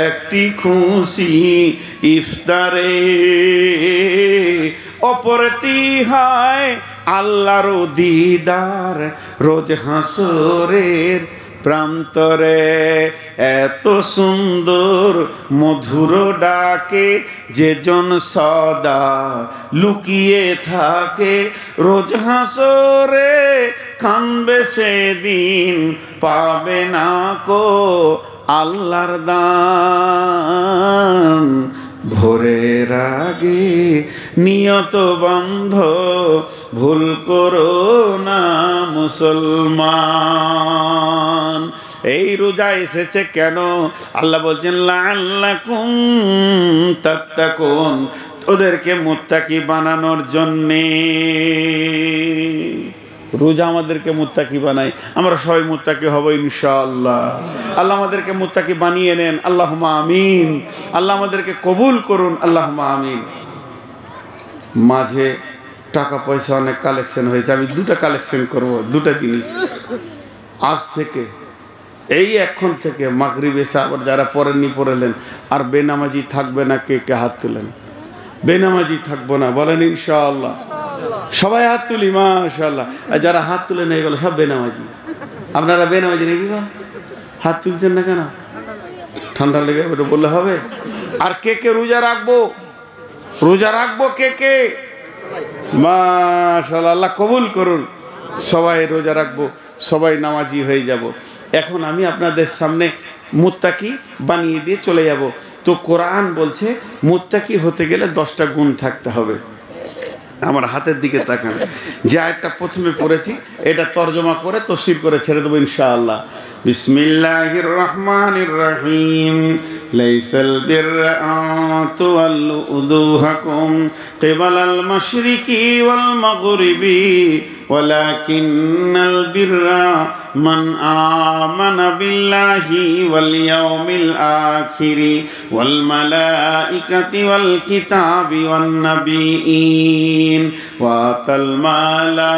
[SPEAKER 1] একটি খুশি ইফতারে, অপরটি হয় আল্লাহর দিদার রোজ হাসরের প্রান্তরে। এত সুন্দর মধুর ডাকে যেজন সদা লুকিয়ে থাকে, রোজ হাসরে কানবে সেদিন পাবে না কো আল্লাহর দান। ভোরের আগে নিয়ত বন্ধ, ভুল করো না মুসলমান। এই রোজা এসেছে কেন? আল্লাহ বলছেন লাআল্লাকুম তাত্তাকুন, ওদেরকে মুত্তাকি বানানোর জন্যে। রোজা আমাদেরকে মুত্তাকি বানায়, আমরা সবাই মুত্তাকি হব ইনশাআল্লাহ। আল্লাহ আমাদেরকে মুত্তাকি বানিয়ে নেন, আল্লাহুম্মা আমিন। আল্লাহ আমাদেরকে কবুল করুন, আল্লাহুম্মা আমিন। মাঝে টাকা পয়সা অনেক কালেকশন হয়েছে, আমি 2টা কালেকশন করব, 2টা জিনিস। আজ থেকে এই এখন থেকে মাগরিব এসে আবার যারা পড়েননি পড়লেন, আর বেনামাজি থাকবে না, কে কে হাত তুলেন? বেনামাজি থাকবো না বলেন ইনশাআল্লাহ। সবাই হাত তুলি মাশাআল্লাহ। আর যারা হাত তুলে নিয়ে গেল সব বেনামাজি। আপনারা বেনামাজি নাকি গো? হাত তুলছেন না কেন? ঠান্ডা লেগে ওটা বললে হবে? আর কে কে রোজা রাখবো? রোজা রাখবো কে কে? মাশাআল্লাহ, আল্লাহ কবুল করুন। সবাই রোজা রাখবো, সবাই নামাজি হয়ে যাব। এখন আমি আপনাদের সামনে মুত্তাকি বানিয়ে দিয়ে চলে যাব। তো কোরআন বলছে মুত্তাকি হতে গেলে 10টা গুণ থাকতে হবে। আমার হাতের দিকে তাকান, যে আয়াতটা প্রথমে পড়েছি এটা তর্জমা করে তফসির করে ছেড়ে দেবো ইনশাআল্লাহ। বিসমিল্লাহির রহমানির রহিম লাইসাল বিররা আন তুওয়াল্লু উজুহাকুম কিবালাল মাশরিকি ওয়াল মাগরিবি ওয়ালাকিন্নাল বিররা মান আমানা বিল্লাহি ওয়াল ইয়াউমিল আখিরি ওয়াল মালাইকাতি ওয়াল কিতাবি ওয়ান নাবিয়্যিন ওয়া আতাল মালা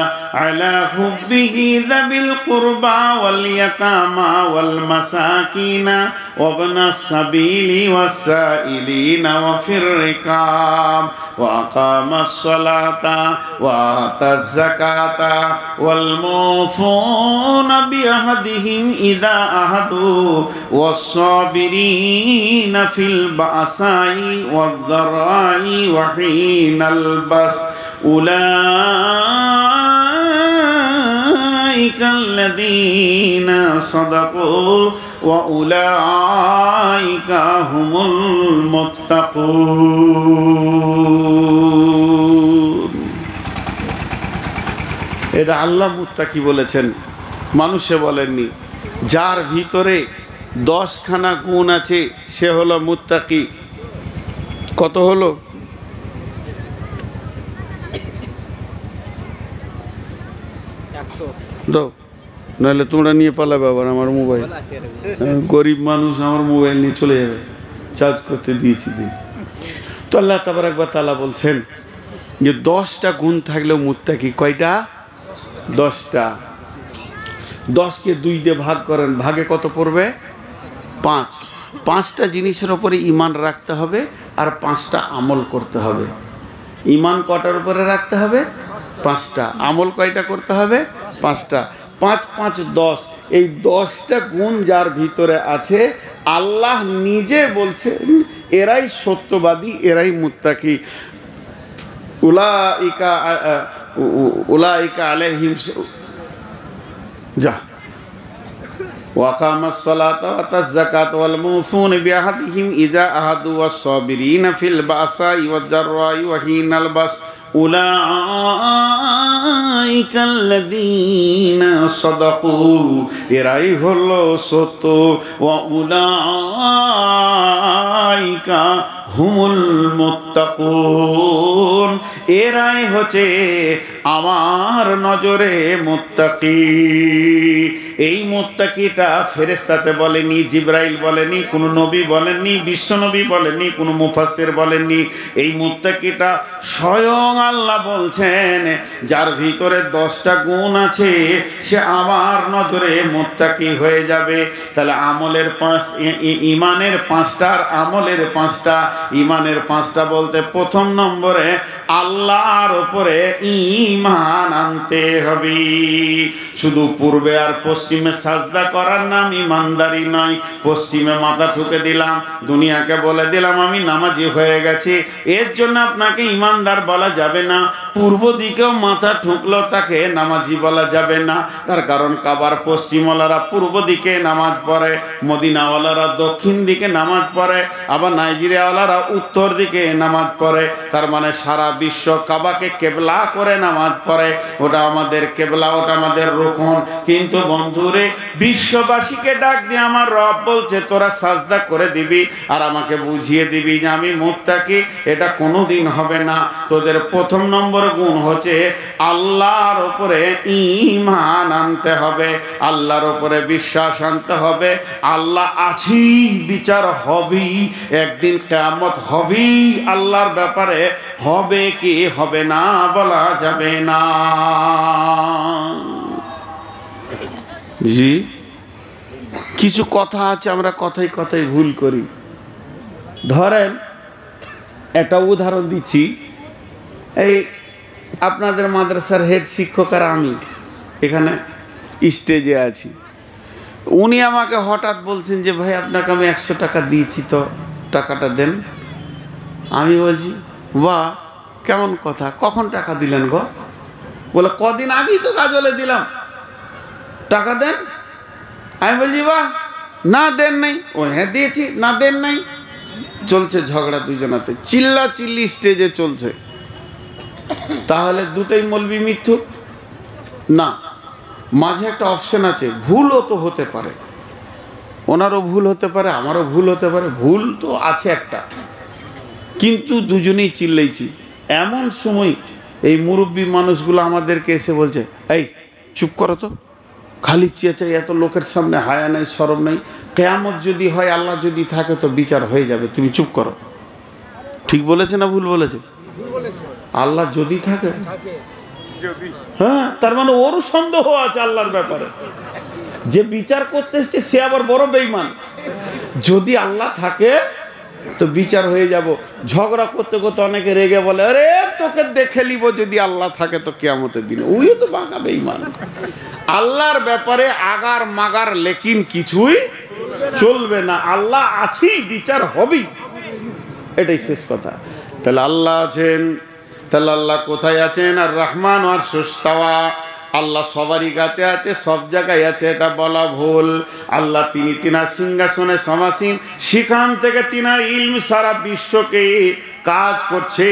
[SPEAKER 1] আলা হুব্বিহি যাবিল কুরবা ওয়াল ইয়াতামা ওয়াল মাসাকিনা ওয়া ইবনাস সাবিলি ওয়াস সাইলিনা ওয়া ফির রিকাব ওয়া আকামাস সালাতা ওয়া আতাজ যাকাতা ওয়াল মুফুনা বিআহদিহিম ইযা আহাদু ওয়াস সাবিরিনা ফিল বাসাই ওয়াদ দারাই ওয়া হিনাল বাস أولئك الذين صدقوا وأولئك هم المتقون এটা আল্লাহ মুত্তাকি বলেছেন, মানুষে বলেননি। যার ভিতরে 10খানা গুণ আছে সে হলো মুত্তাকি। কত হলো? দাও, নাহলে তোমরা নিয়ে পালাবে আবার আমার মোবাইল। গরিব মানুষ, আমার মোবাইল নিয়ে চলে যাবে, চার্জ করতে দিয়েছি। তো আল্লাহ তাবারাক ওয়া তাআলা বলছেন যে 10টা গুণ থাকলেও মুত্তাকি। কয়টা? 10টা। 10কে 2 দিয়ে ভাগ করেন, ভাগে কত পড়বে? 5। 5টা জিনিসের ওপরে ঈমান রাখতে হবে আর 5টা আমল করতে হবে। ঈমান কটার উপরে রাখতে হবে? 5টা। আমল কয়টা করতে হবে? 5টা। 5 5 10। এই 10টা গুণ যার ভিতরে আছে, আল্লাহ নিজে বলছেন এরাই সত্যবাদী, এরাই মুত্তাকি। উলাইকা আলাইহিম যা ওয়াকামাস সালাতা ওয়া আতাজ যাকাতা ওয়াল মুফুনা বিআহদিহিম ইযা আহাদু ওয়াস সাবিরিনা ফিল বাসাই ওয়াদ দাররাই ওয়া হিনাল বাস উলাইকাল্লাযীনা সাদাকু, এরাই হলো সত্য। ওয়া উলাইকা হুমুল মুত্তাকুন, এরাই হচ্ছে আমার নজরে মুত্তাকি। এই মুত্তাকিটা ফেরেশতাতে বলেনি, জিবরাইল বলেনি, কোনো নবী বলেননি, বিশ্বনবী বলেননি, কোনো মুফাসসির বলেননি। এই মুত্তাকিটা স্বয়ং আল্লাহ বলছেন, যার ভিতরে 10টা গুণ আছে সে আমার নজরে মুত্তাকি হয়ে যাবে। তাহলে আমলের 5, ঈমানের 5টা আর আমলের 5টা। ঈমানের 5টা বলতে প্রথম নম্বরে আল্লাহর উপরে ঈমান আনতে হবে। শুধু পূর্বে আর পশ্চিমে সাজদা করার নাম ঈমানদারি নয়। পশ্চিমে মাথা ঠুকে দিলাম, দুনিয়াকে বলে দিলাম আমি নামাজি হয়ে গেছি, এর জন্য আপনাকে ঈমানদার বলা যাবে না। পূর্ব দিকেও মাথা ঠুকলো তাকে নামাজি বলা যাবে না। তার কারণ কাবার পশ্চিমওয়ালারা পূর্ব দিকে নামাজ পড়ে, মদিনাওয়ালারা দক্ষিণ দিকে নামাজ পড়ে, আবার নাইজেরিয়াওয়ালারা উত্তর দিকে নামাজ পড়ে। তার মানে সারা বিশ্ব কাবাকে কেবলা করে নামাজ পড়ে। ওটা আমাদের কেবলা, ওটা আমাদের রুকন। কিন্তু বন্ধুরে, বিশ্ববাসীকে ডাক দিয়ে আমার রব বলছে তোরা সাজদা করে দিবি আর আমাকে বুঝিয়ে দিবি যে আমি মুত্তাকি। এটা কোনোদিন হবে না। তোদের প্রথম নম্বর গুণ হচ্ছে আল্লাহর উপরে ঈমান আনতে হবে, আল্লাহর উপরে বিশ্বাস আনতে হবে। আল্লাহ আছি, বিচার হবেই, একদিন কিয়ামত হবেই। আল্লাহর ব্যাপারে হবে কি হবে না বলা যাবে না। জি, কিছু কথা আছে আমরা কথায় কথায় ভুল করি। ধরেন একটা উদাহরণ দিচ্ছি। এই আপনাদের মাদ্রাসার হেড শিক্ষক আর আমি এখানে স্টেজে আছি। উনি আমাকে হঠাৎ বলছেন যে ভাই আপনাকে আমি 100 টাকা দিয়েছি, তো টাকাটা দেন। আমি বলছি বাহ, কেমন কথা, কখন টাকা দিলেন গো? বলে কদিন আগেই তো কাজলে দিলাম, টাকা দেন। আমি বলছি বাহ, না দেন নাই। ও হ্যাঁ দিয়েছি, না দেন নাই। চলছে ঝগড়া, দুজনাতে চিল্লা চিল্লি স্টেজে চলছে। তাহলে দুটোই মৌলবি মিথ্যুক না? মাঝে একটা অপশন আছে, ভুলও তো হতে পারে। ওনারও ভুল হতে পারে, আমারও ভুল হতে পারে, ভুল তো আছে একটা, কিন্তু দুজনেই চিল্লাইছি। এমন সময় এই মুরব্বী মানুষগুলো আমাদেরকে এসে বলছে, এই চুপ করো তো, খালি চেঁচাই, এত লোকের সামনে হায়া নাই, শরম নাই, কেয়ামত যদি হয়, আল্লাহ যদি থাকে তো বিচার হয়ে যাবে, তুমি চুপ করো। ঠিক বলেছে না ভুল বলেছে? আল্লাহ যদি থাকে, হ্যাঁ, তার মানে ওর সন্দেহ আছে আল্লাহর ব্যাপারে। যে বিচার করতে এসছে সে আবার বড় বেঈমান। যদি আল্লাহ থাকে তো বিচার হয়ে যাব। ঝগড়া করতে করতে অনেকে রেগে বলে, আরে তোকে দেখে নিব যদি আল্লাহ থাকে তো কিয়ামতের দিনে। ওই তো বাঁকা বেঈমান। আল্লাহর ব্যাপারে আগার মাগার লেকিন কিছুই চলবে না। আল্লাহ আছেই, বিচার হবেই, এটাই শেষ কথা। তাহলে আল্লাহ আছেন, তাহলে আল্লাহ কোথায় আছেন? আর রহমান আর সুস্তাওয়া, আল্লাহ সবারই কাছে আছে, সব জায়গায় আছে, এটা বলা ভুল। আল্লাহ তিনি তিনার সিংহাসনে সমাসীন, সেখান থেকে তিনার ইলম সারা বিশ্বকে কাজ করছে।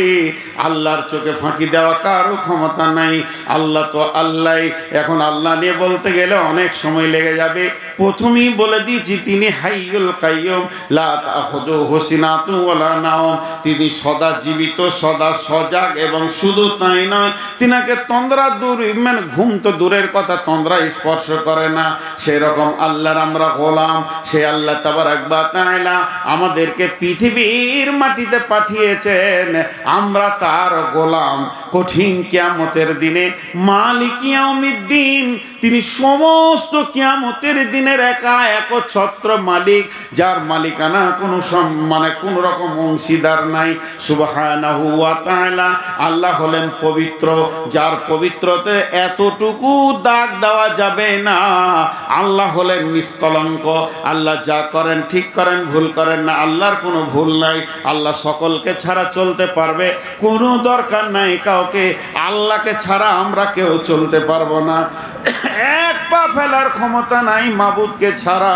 [SPEAKER 1] আল্লাহর চোখে ফাঁকি দেওয়া কারো ক্ষমতা নাই। আল্লাহ তো আল্লাহ। এখন আল্লাহ নিয়ে বলতে গেলে অনেক সময় লেগে যাবে। প্রথমেই বলে দিয়েছি তিনি হাইয়ুল কাইয়ুম, লা তাখুযুহু সিনাতুন ওয়ালা নাওম, তিনি সদা জীবিত, সদা সজাগ, এবং শুধু তাই নয়, তিনাকে তন্দ্রা দূর, মানে ঘুম তো দূরের কথা, তন্দ্রা স্পর্শ করে না। সেরকম আল্লাহর আমরা গোলাম। সে আল্লাহ তাবারাক ওয়া তাআলা আমাদেরকে পৃথিবীর মাটিতে পাঠিয়েছেন, আমরা তার গোলাম। কঠিন কিয়ামতের দিনে মালিক ইয়াউমিদ্দিন, তিনি সমস্ত কিয়ামতের দিনের একা একচ্ছত্র মালিক, যার মালিকানা কোনো মানে কোন রকম অংশীদার নাই। সুবহানাহু ওয়া তাআলা, আল্লাহ হলেন পবিত্র, যার পবিত্রতে এতটুকু দাগ দেওয়া যাবে না। আল্লাহ হলেন নিষ্কলঙ্ক, আল্লাহ যা করেন ঠিক করেন, ভুল করেন না, আল্লাহর কোনো ভুল নাই। আল্লাহ সকলকে ছাড়া চলতে পারবে, কোনো দরকার নাই কাউকে। আল্লাহকে ছাড়া আমরা কেউ চলতে পারবো না, এক পা ফেলার ক্ষমতা নাই মাবুদকে ছাড়া।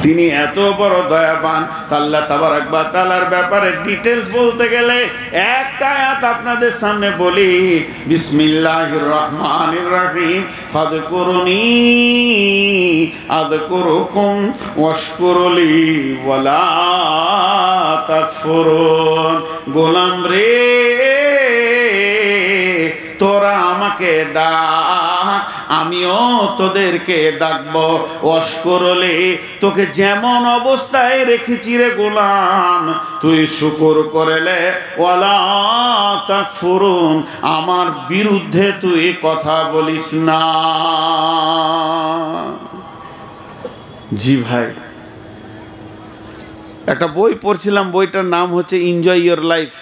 [SPEAKER 1] তিনি এত বড় দয়াবান। আল্লাহ তাবারাক ওয়া তাআলার ব্যাপারে ডিটেইলস বলতে গেলে একটা আয়াত আপনাদের সামনে বলি। বিসমিল্লাহির রহমানির রহিম, ফাযকুরুনি আযকুরুকুম ওয়াশকুরুলি ওয়ালা তাকফুরুন। গোলাম রে, তোরা আমাকে ডাক, আমিও তোদেরকে ডাকবো। ওয়াশকুরলি, তোকে যেমন অবস্থায় রেখেছি রে গোলাম, তুই শুকর করেলে। ওয়ালা তাকফুরুন, আমার বিরুদ্ধে তুই কথা বলিস না। জি ভাই, একটা বই পড়ছিলাম, বইটার নাম হচ্ছে এনজয় ইয়োর লাইফ।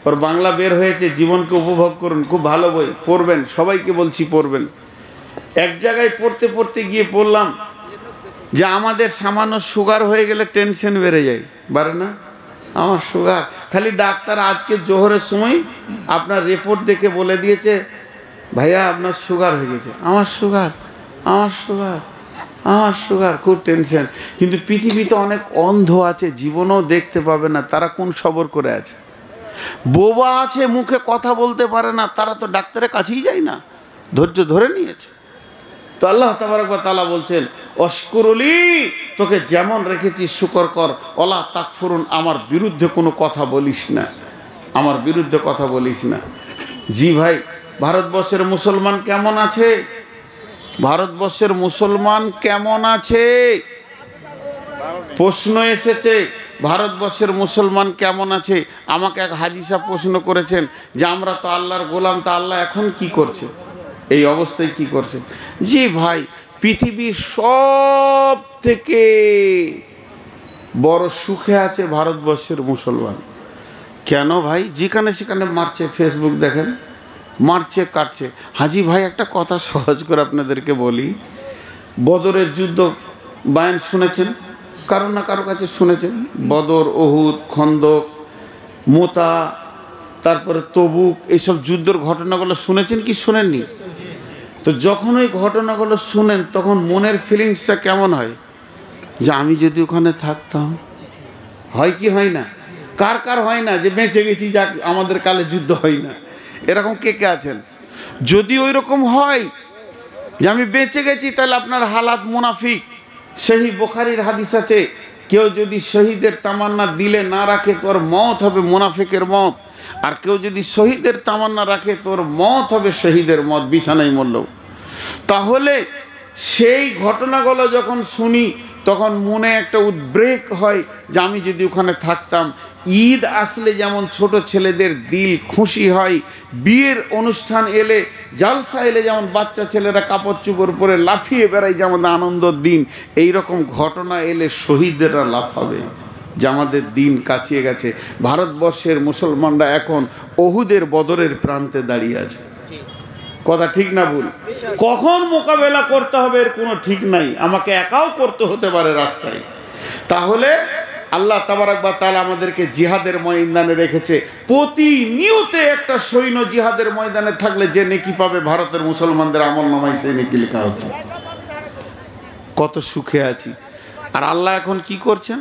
[SPEAKER 1] ওর বাংলা বের হয়েছে, জীবনকে উপভোগ করুন। খুব ভালো বই, পড়বেন, সবাইকে বলছি পড়বেন। এক জায়গায় পড়তে পড়তে গিয়ে পড়লাম যে আমাদের সামান্য সুগার হয়ে গেলে টেনশন বেড়ে যায়, বাড়ে না? আমার সুগার, খালি ডাক্তার আজকে জোহরের সময় আপনার রিপোর্ট দেখে বলে দিয়েছে, ভাইয়া আপনার সুগার হয়ে গেছে। আমার সুগার, আমার সুগার, আমার সুগার, খুব টেনশন। কিন্তু পৃথিবীতে অনেক অন্ধ আছে, জীবনও দেখতে পাবে না, তারা কোন সবর করে আছে। বোবা আছে, মুখে কথা বলতে পারে না, তারা তো ডাক্তারের কাছেই যায় না, ধৈর্য ধরে নিয়েছে। তো আল্লাহ তাবারাক ওয়া তাআলা বলছেন, অশকুরলি, তোকে যেমন রেখেছি শুকর কর। ওয়ালা তাকফুরুন, আমার বিরুদ্ধে কোনো কথা বলিস না, আমার বিরুদ্ধে কথা বলিস না। জি ভাই, ভারতবর্ষের মুসলমান কেমন আছে? ভারতবর্ষের মুসলমান কেমন আছে? প্রশ্ন এসেছে, ভারতবর্ষের মুসলমান কেমন আছে? আমাকে এক হাজী সাহেব প্রশ্ন করেছেন যে আমরা তো আল্লাহর গোলাম, তা আল্লাহ এখন কি করছে, এই অবস্থায় কি করছে? জি ভাই, পৃথিবীর সব থেকে বড় সুখে আছে ভারতবর্ষের মুসলমান। কেন ভাই? যেখানে সেখানে মারছে, ফেসবুক দেখেন, মারছে কাটছে। হাজি ভাই, একটা কথা সহজ করে আপনাদেরকে বলি, বদরের যুদ্ধ বায়ান শুনেছেন, কারো না কারো কাছে শুনেছেন। বদর, উহুদ, খন্দক, মোতা, তারপরে তবুক, এইসব যুদ্ধের ঘটনাগুলো শুনেছেন কি শুনেননি? তো যখন ওই ঘটনাগুলো শুনেন তখন মনের ফিলিংসটা কেমন হয়? যে আমি যদি ওখানে থাকতাম। হয় কি হয় না? কার কার হয় না যে বেঁচে গেছি, যাক আমাদের কালে যুদ্ধ হয় না? এরকম কে কে আছেন? যদি ওই রকম হয় যে আমি বেঁচে গেছি, তাহলে আপনার হালাত মুনাফিক, সহিহ বুখারীর হাদিস আছে, কেউ যদি শহীদের তামান্না দিলে না রাখে তোর মত হবে মুনাফিকের মত, আর কেউ যদি শহীদের তামান্না রাখে তোর মত হবে শহীদের মত, বিছানায় মরল। তাহলে সেই ঘটনাগুলো যখন শুনি তখন মনে একটা উদ্বেগ হয় যে আমি যদি ওখানে থাকতাম। ঈদ আসলে যেমন ছোট ছেলেদের দিল খুশি হয়, বিয়ের অনুষ্ঠান এলে জালসা এলে যেমন বাচ্চা ছেলেরা কাপড় চোপড় পরে লাফিয়ে বেড়ায় যে আমাদের আনন্দের দিন, এই রকম ঘটনা এলে শহীদদেররা লাফাবে যে আমাদের দিন কাছিয়ে গেছে। ভারতবর্ষের মুসলমানরা এখন ওহুদের বদরের প্রান্তে দাঁড়িয়ে আছে। কথা ঠিক না ভুল? কখন মোকাবেলা করতে হবে এর কোনো ঠিক নাই, আমাকে একাও করতে হতে পারে রাস্তায়। তাহলে আল্লাহ তাবারাক ওয়া তাআলা আমাদেরকে জিহাদের ময়দানে রেখেছে। প্রতিনিয়ত একটা সৈন্য জিহাদের ময়দানে থাকলে যে নেকি পাবে ভারতের মুসলমানদের আমলনামায় সেই নেকি লেখা হচ্ছে। কত সুখে আছি। আর আল্লাহ এখন কি করছেন?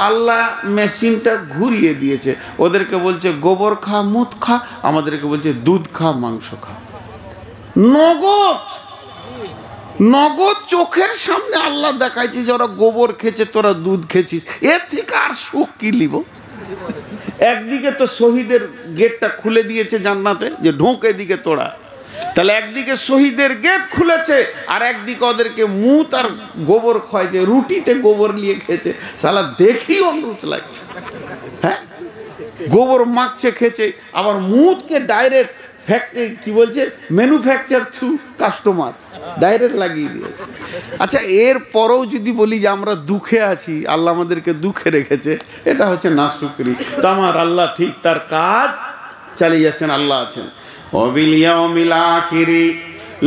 [SPEAKER 1] আল্লাহ মেশিনটা ঘুরিয়ে দিয়েছে, ওদেরকে বলছে গোবর খা মুত খা, আমাদেরকে বলছে দুধ খা মাংস খা। নগদ নগদ চোখের সামনে আল্লাহ দেখাইছে যে ওরা গোবর খেয়েছে, তোরা দুধ খেয়েছিস, এর থেকে আর সুখ কি লিব? একদিকে তো শহীদের গেটটা খুলে দিয়েছে জান্নাতে যে ঢোক এদিকে তোরা, তাহলে একদিকে শহীদের গেট খুলেছে আর একদিকে ওদেরকে মুত আর গোবর খাওয়াইছে, রুটিতে গোবর নিয়ে খেয়েছে। শালা দেখি অনুরোধ লাগছে। হ্যাঁ, গোবর মাখছে খেয়েছে, আবার মুতকে ডাইরেক্ট ফ্যাক্টরি কি বলছে ম্যানুফ্যাকচার থ্রু কাস্টমার ডাইরেক্ট লাগিয়ে দিয়েছে। আচ্ছা, এর পরেও যদি বলি যে আমরা দুঃখে আছি, আল্লাহ আমাদেরকে দুঃখে রেখেছে, এটা হচ্ছে নাশুকরি। তো আমার আল্লাহ ঠিক তার কাজ চালিয়ে যাচ্ছেন, আল্লাহ আছেন। ওয়াবিল ইয়াউমিল আখিরি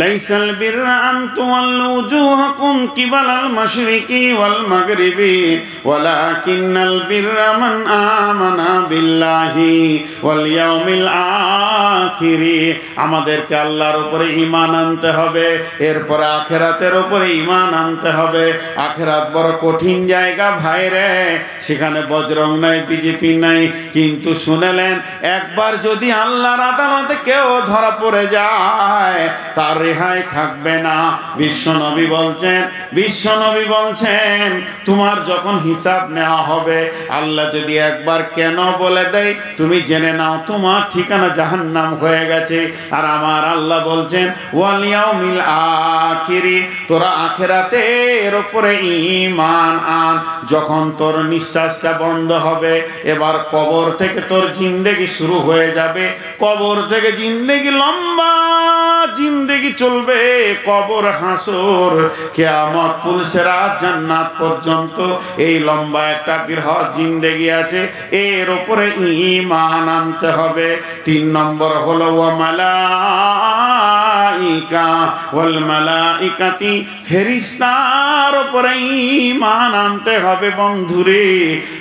[SPEAKER 1] লাইসাল বিররা আন তুওয়াল্লু ওজুহাকুম কিবালাল মাশরিকি ওয়াল মাগরিবি ওয়ালাকিন্নাল বিররা মান আমানা বিল্লাহি ওয়াল ইয়াউমিল আখিরি। আমাদেরকে আল্লাহর উপরে ঈমান আনতে হবে, এরপরে আখিরাতের উপরে ঈমান আনতে হবে। আখিরাত বড় কঠিন জায়গা ভাইরে, সেখানে বজরং নাই, বিজেপি নাই, কিন্তু শুনেলেন একবার যদি আল্লাহর আদালতে কেউ ধরা পড়ে যায় তার রেহাই থাকবে না। বিশ্বনবী বলছেন তোমার যখন হিসাব নেওয়া হবে, আল্লাহ যদি একবার কেন বলে দেয় তুমি জেনে নাও তোমার ঠিকানা জাহান্নাম হয়ে গেছে। আর আমার আল্লাহ বলছেন ওয়াল ইয়াউমিল আখিরি, তোরা আখিরাতের উপরে ঈমান আন। যখন তোর নিঃশ্বাসটা বন্ধ হবে, এবার কবর থেকে তোর জিন্দেগি শুরু হয়ে যাবে। কবর থেকে জিন্দেগি লম্বা জিন্দেগি চলবে, কবর হাসর কিয়ামত ফুলসিরাত জান্নাত পর্যন্ত এই লম্বা একটা বৃহৎ জিন্দেগি আছে, এর উপরে ঈমান আনতে হবে। 3 নম্বর হলো ওয়া মালাইকা ওয়াল মালাইকাতি, ফেরেশতার উপরে ঈমান আনতে হবে। বন্ধুরে,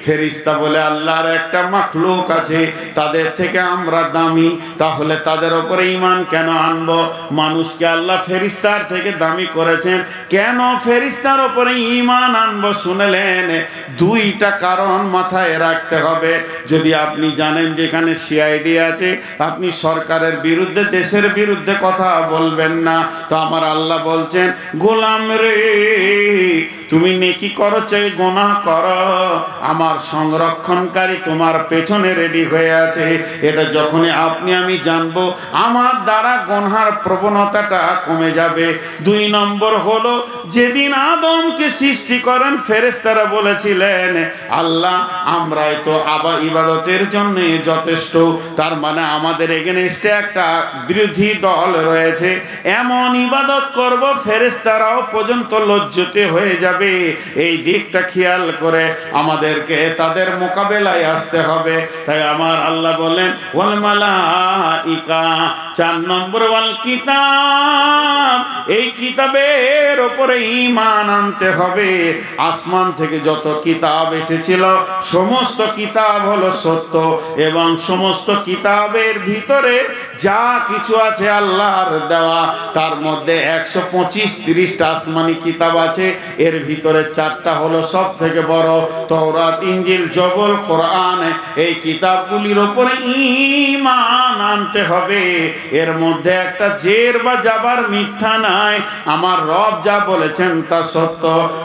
[SPEAKER 1] ফেরেশতা বলে আল্লাহর একটা মাখলুক আছে, তাদের থেকে আমরা দামি, তাহলে তাদের উপরে ঈমান কেন আনবো? মানুষকে আল্লাহ ফেরেশতার থেকে দামি করেছেন, কেন ফেরেশতার উপরে ঈমান আনবো? শুনলেন, 2টা কারণ মাথায় রাখতে হবে। যদি আপনি জানেন যেখানে সিআইডি আছে, আপনি সরকারের বিরুদ্ধে, দেশের বিরুদ্ধে কথা বলবেন না। তো আমার আল্লাহ বলছেন গোলাম রে, তুমি নেকি করো চাই গুনাহ করো, আমার সংরক্ষণকারী তোমার পেছনে রেডি হয়ে আছে। এটা যখনই আপনি আমি জানবো, আমার দ্বারা গুনাহের প্রবণতাটা কমে যাবে। 2 নম্বর হলো, যেদিন আদমকে সৃষ্টি করেন ফেরেশতারা বলেছিলেন আল্লাহ আমরাই তো আবার ইবাদতের জন্য যথেষ্ট, তার মানে আমাদের এগেনস্টে একটা বিরোধী দল রয়েছে, এমন ইবাদত করব ফেরেশতারাও পর্যন্ত লজ্জিত হয়ে যাবে। এই দিকটা খেয়াল করে আমাদেরকে তাদের মোকাবেলায় আসতে হবে। তাই আমার আল্লাহ বলেন ওয়াল মালাইকা। 4 নম্বর ওয়াল কিতাব, এই কিতাবের উপরে ঈমান আনতে হবে। আসমান থেকে যত কিতাব এসেছিল সমস্ত কিতাব হলো সত্য, এবং সমস্ত কিতাবের ভিতরে যা কিছু আছে আল্লাহর দেওয়া, তার মধ্যে 125-30টা আসমানি কিতাব আছে, এর ভিতরে 4টা হলো সব থেকে বড়, তাওরাত, ইনজিল, জবর, কোরআন। এই কিতাবগুলির উপরে ঈমান আনতে হবে, এর মধ্যে একটা জের বা যাবার মিথ্যা নাই, আমার রব যা বলেছেন তা সত্য।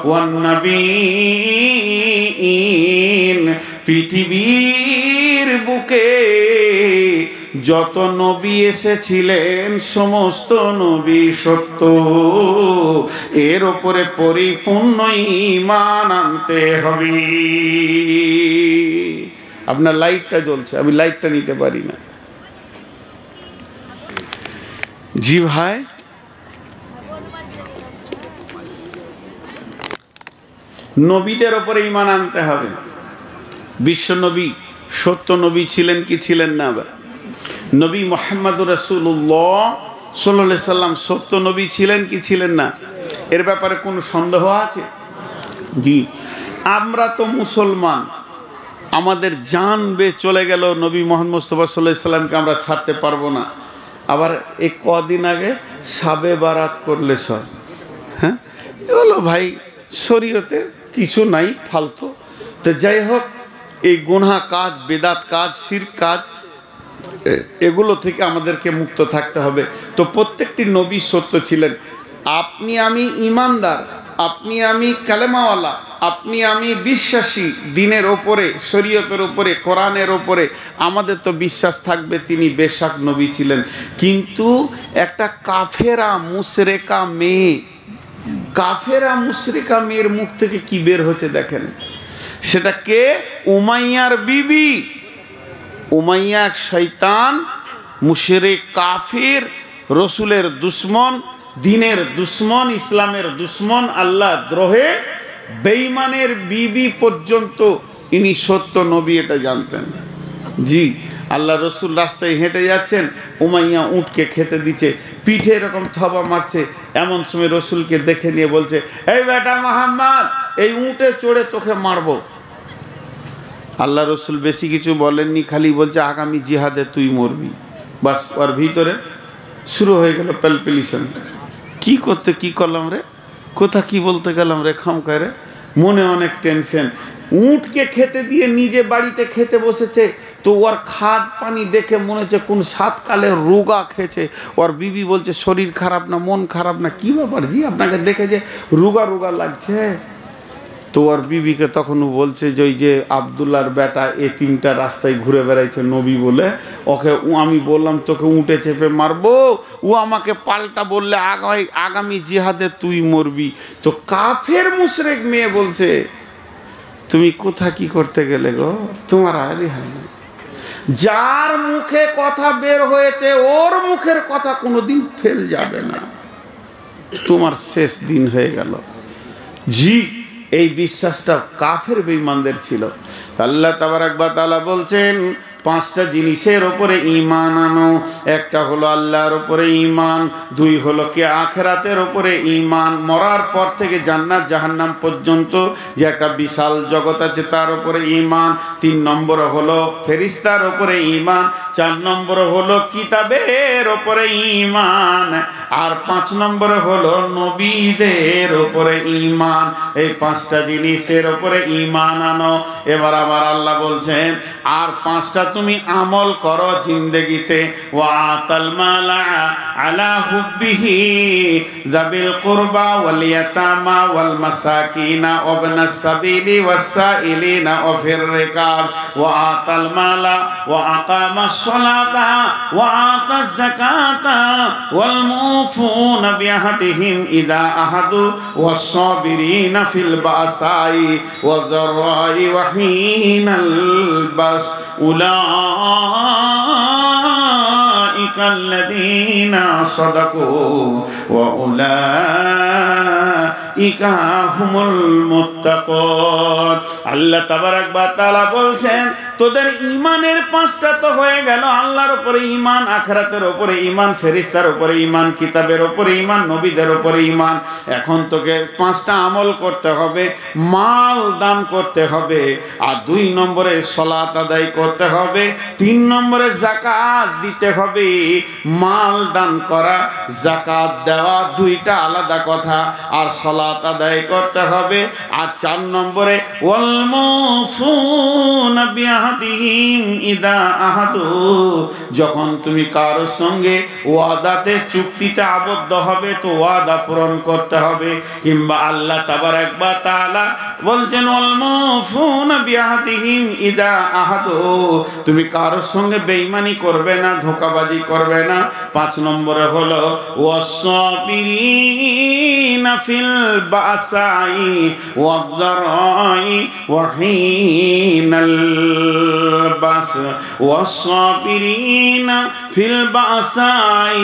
[SPEAKER 1] ওয়ান নবীন, পৃথিবীর বুকে যত নবী এসেছিলেন সমস্ত নবী সত্য, এর উপরে পরিপূর্ণ ঈমান আনতে হবে। আপনার লাইটটা জ্বলছে, আমি লাইটটা নিতে পারি না। জি ভাই, নবীদের ওপরে ঈমান আনতে হবে। বিশ্ব নবী সত্য নবী ছিলেন কি ছিলেন না? নবী মুহাম্মদুর রাসূলুল্লাহ সাল্লাল্লাহু আলাইহি সাল্লাম সত্য নবী ছিলেন কি ছিলেন না, এর ব্যাপারে কোনো সন্দেহ আছে? জি, আমরা তো মুসলমান, আমাদের জান বে চলে গেল, নবী মুহাম্মদ মুস্তাফা সাল্লাল্লাহু আলাইহি সাল্লামকে আমরা ছাড়তে পারবো না। আবার এই কদিন আগে শাবে বারাত করলে সব, হ্যাঁ এগুলো ভাই শরীয়তে কিছু নাই, ফালতু। তো যাই হোক, এই গুনাহ কাজ, বেদাত কাজ, শিরক কাজ, এগুলো থেকে আমাদেরকে মুক্ত থাকতে হবে। তো প্রত্যেকটি নবী সত্য ছিলেন। আপনি আমি ঈমানদার, আপনি আমি কালেমাওয়ালা, আপনি আমি বিশ্বাসী দ্বীনের ওপরে, শরীয়তের ওপরে, কোরআনের ওপরে, আমাদের তো বিশ্বাস থাকবে তিনি বেশক নবী ছিলেন। কিন্তু একটা কাফেরা মুশরিকা মেয়ে, কাফেরা মুশরিকা মেয়ের মুখ থেকে কি বের হচ্ছে দেখেন, সেটা কে? উমাইয়ার বিবি। উমাইয়া এক শয়তান, মুশরিক, কাফির, রসুলের দুশ্মন, দ্বীনের দুশ্মন, ইসলামের দুশ্মন, আল্লাহ দ্রোহে বেঈমানের বিবি পর্যন্ত ইনি সত্য নবী এটা জানতেন। জি, আল্লাহ রসুল রাস্তায় হেঁটে যাচ্ছেন, উমাইয়া উটকে খেতে দিচ্ছে, পিঠে এরকম থবা মারছে, এমন সময় রসুলকে দেখে নিয়ে বলছে, এই বেটা মুহাম্মদ, এই উটে চড়ে তোকে মারবো। আল্লাহ রসুল বেশি কিছু বলেননি, খালি বলছে আগামী জিহাদে তুই মরবি। বাস, ওর ভিতরে শুরু হয়ে গেল প্যালপিলিশন। কি করতে কি করলাম রে, কোথা কি বলতে গেলাম রে, খামকা রে, মনে অনেক টেনশন। উটকে খেতে দিয়ে নিজে বাড়িতে খেতে বসেছে, তো ওর খাদ পানি দেখে মনে হচ্ছে কোন সাতকালে রোগা খেয়েছে। ওর বিবি বলছে শরীর খারাপ না মন খারাপ না, কি ব্যাপার জি আপনাকে দেখে যে রোগা রোগা লাগছে। তো ওর বিবিকে তখন ও বলছে যে ওই যে আবদুল্লাহর বেটা এ 3টা রাস্তায় ঘুরে বেড়াইছে নবী বলে, ওকে আমি বললাম তোকে উঠে চেপে মারবো, ও আমাকে পাল্টা বললে আগামী জিহাদে তুই মরবি। তো কাফের মুশরিক মেয়ে বলছে তুমি কোথা কি করতে গেলে গো, তোমার আর রেহাই নাই। যার মুখে কথা বের হয়েছে ওর মুখের কথা কোনোদিন ফেল যাবে না, তোমার শেষ দিন হয়ে গেল। জি, এই বিশ্বাসটা কাফের বেঈমানদের ছিল। আল্লাহ তাবারাক ওয়া তাআলা বলছেন 5টা জিনিসের ওপরে ঈমান আনো। একটা হলো আল্লাহর ওপরে ঈমান, 2 হলো কি আখিরাতের ওপরে ঈমান, মরার পর থেকে জান্নাত জাহান্নাম পর্যন্ত যে একটা বিশাল জগৎ আছে তার ওপরে ঈমান, 3 নম্বর হলো ফেরেশতার ওপরে ঈমান, 4 নম্বর হলো কিতাবের ওপরে ঈমান, আর 5 নম্বর হলো নবীদের ওপরে ঈমান। এই 5টা জিনিসের ওপরে ঈমান আনো। এবার আমার আল্লাহ বলছেন আর 5টা তুমি আমল করো জিন্দেগিতে। ওয়াতাল মালা আলা হুব্বিহি যাবিল কুরবা ওয়াল ইয়াতামা ওয়াল মাসাকিনা ওয়াবনাস সাবিলি ওয়াসাইলিনা ওয়া ফির রিকাব ওয়াতাল মালা ওয়া আকামাস সালাতা ওয়া আতাজ যাকাতা ওয়াল মুফুনা বিআহদিহিম ইযা আহাদু ওয়াস সাবিরিনা ফিল বাসাই ওয়াদ দাররাই ওয়া হিনাল বাস উলাইকা الذين صدقوا وأولئك উলাইকা হুমুল মুত্তাকুন। আল্লাহ তাবারাক ওয়া তাআলা বলছেন তোদের ঈমানের পাঁচটা তো হয়ে গেল, আল্লাহর উপরে ঈমান, আখিরাতের উপরে ঈমান, ফেরেশতার উপরে ঈমান, কিতাবের উপরে ঈমান, নবীদের উপরে ঈমান। এখন তোকে পাঁচটা আমল করতে হবে, মাল দান করতে হবে, আর 2 নম্বরে সালাত আদায় করতে হবে, 3 নম্বরে যাকাত দিতে হবে। মাল দান করা, যাকাত দেওয়া দুইটা আলাদা কথা, আর সালাত আদায় করতে হবে। আর 4 নম্বরে ওয়াল মুফুনা বিআহদিহিম ইদা আহাদু, যখন তুমি কারোর সঙ্গে ওয়াদাতে চুক্তিতে আবদ্ধ হবে তো ওয়াদা পূরণ করতে হবে। কিংবা আল্লাহ তাবারাক ওয়া তাআলা বলছেন ওয়াল মুফুনা বিআহদিহিম ইদা আহাদু, তুমি কারোর সঙ্গে বেঈমানি করবে না, ধোঁকাবাজি করবে না। 5 নম্বরে হলো ওয়াসসাবিরিনা ফিল বাসাই ওয়াদ-দারাই ওয়া হিনাল বাস, ওয়াসসাবিরিনা ফিল বাসাই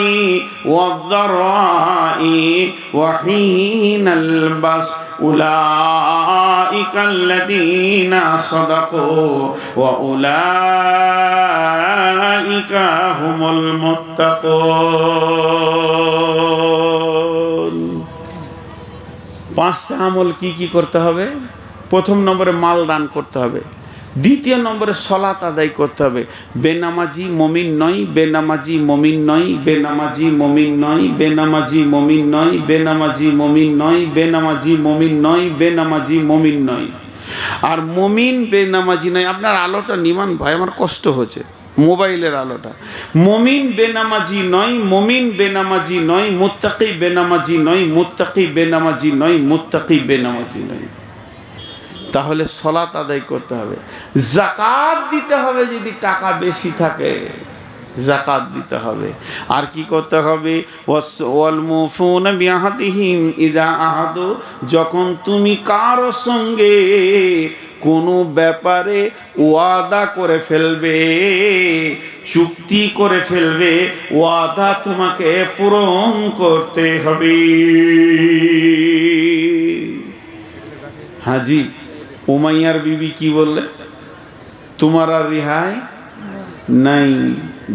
[SPEAKER 1] ওয়াদ-দারাই ওয়া হিনাল বাস উলাইকা আল্লাযীনা সাদাকু ওয়া উলাইকা হুমুল মুত্তাকুন। 5টা আমল কি কি করতে হবে? প্রথম নম্বরে মাল দান করতে হবে, 2 নম্বরে সালাত আদায় করতে হবে। বেনামাজি মুমিন নয়, বেনামাজি মুমিন নয়, বেনামাজি মুমিন নয়, বেনামাজি মুমিন নয়, বেনামাজি মুমিন নয়, বেনামাজি মুমিন নয়, বেনামাজি মুমিন নয়। আর মুমিন বেনামাজি নয়। আপনার আলোটা নিমান ভাই, আমার কষ্ট হচ্ছে, মোবাইলের আলোটা। মুমিন বেনামাজি নয়, মুমিন বেনামাজি নয়, মুত্তাকি বেনামাজি নয়, মুত্তাকি বেনামাজি নয়, মুত্তাকি বেনামাজি নয়। তাহলে সালাত আদায় করতে হবে, যাকাত দিতে হবে, যদি টাকা বেশি থাকে যাকাত দিতে হবে। আর কি করতে হবে? ওয়াল মুফুনা বিআহদিহিম ইদা আহাদু, যখন তুমি কারো সঙ্গে কোনো ব্যাপারে ওয়াদা করে ফেলবে, চুক্তি করে ফেলবে, ওয়াদা তোমাকে পূরণ করতে হবে। হাজি উমাইয়ার বিবি কি বললে? তোমার আর রেহাই নাই।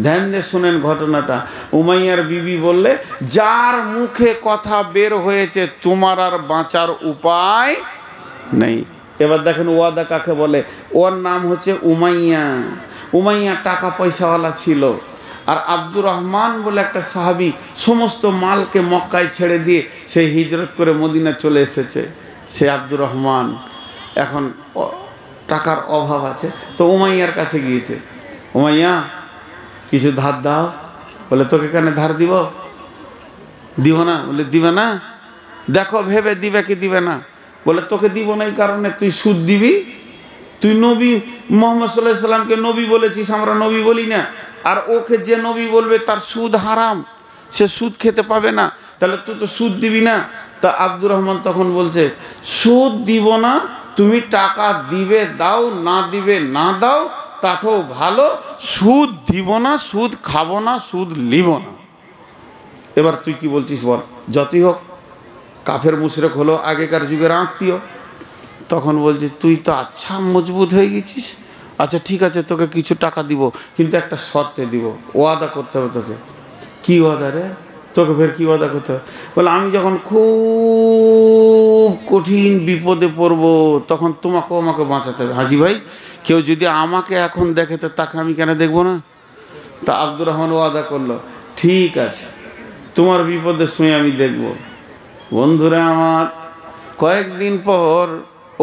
[SPEAKER 1] ধ্যান দিয়ে শুনেন ঘটনাটা। উমাইয়ার বিবি বললে, যার মুখে কথা বের হয়েছে তোমার আর বাঁচার উপায় নেই। এবার দেখেন ওয়াদা কাকে বলে। ওর নাম হচ্ছে উমাইয়া। উমাইয়া টাকা পয়সাওয়ালা ছিল। আর আব্দুর রহমান বলে একটা সাহাবী সমস্ত মালকে মক্কায় ছেড়ে দিয়ে সে হিজরত করে মদিনা চলে এসেছে। সে আব্দুর রহমান এখন টাকার অভাব আছে, তো উমাইয়ার কাছে গিয়েছে। উমাইয়া কিছু ধার দাও। বলে তোকে কেন ধার দিব? দিব না? বলে দিবে না? দেখো ভেবে দিবে কি দিবে না। বলে তোকে দিব না এই কারণে তুই সুদ দিবি। তুই নবী মুহাম্মদ সাল্লাল্লাহু আলাইহি সাল্লামকে নবী বলেছিস, আমরা নবী বলি না। আর ওকে যে নবী বলবে তার সুদ হারাম, সে সুদ খেতে পাবে না, তাহলে তুই তো সুদ দিবি না। তা আব্দুর রহমান তখন বলছে, সুদ দিব না, তুমি টাকা দিবে দাও, না দিবে না দাও, তাতেও ভালো। সুদ দিব না, সুদ খাবো না, সুদ লিব না। এবার তুই কি বলছিস বল? যতই হোক কাফের মুশরিক হলো, আগেকার যুগের আত্মীয়। তখন বলছে, তুই তো আচ্ছা মজবুত হয়ে গেছিস, আচ্ছা ঠিক আছে তোকে কিছু টাকা দিব, কিন্তু একটা শর্তে দিব, ওয়াদা করতে হবে তোকে। কি ওয়াদা রে? তোকে ফের কি ওয়াদা করতে হবে? বলে আমি যখন খুব কঠিন বিপদে পড়ব তখন তোমাকেও আমাকে বাঁচাতে হবে। হাজি ভাই, কেউ যদি আমাকে এখন দেখে তো তাকে আমি কেন দেখবো না? তা আব্দুর রহমান ওয়াদা করলো, ঠিক আছে তোমার বিপদের সময় আমি দেখব। বন্ধুরা আমার, কয়েকদিন পর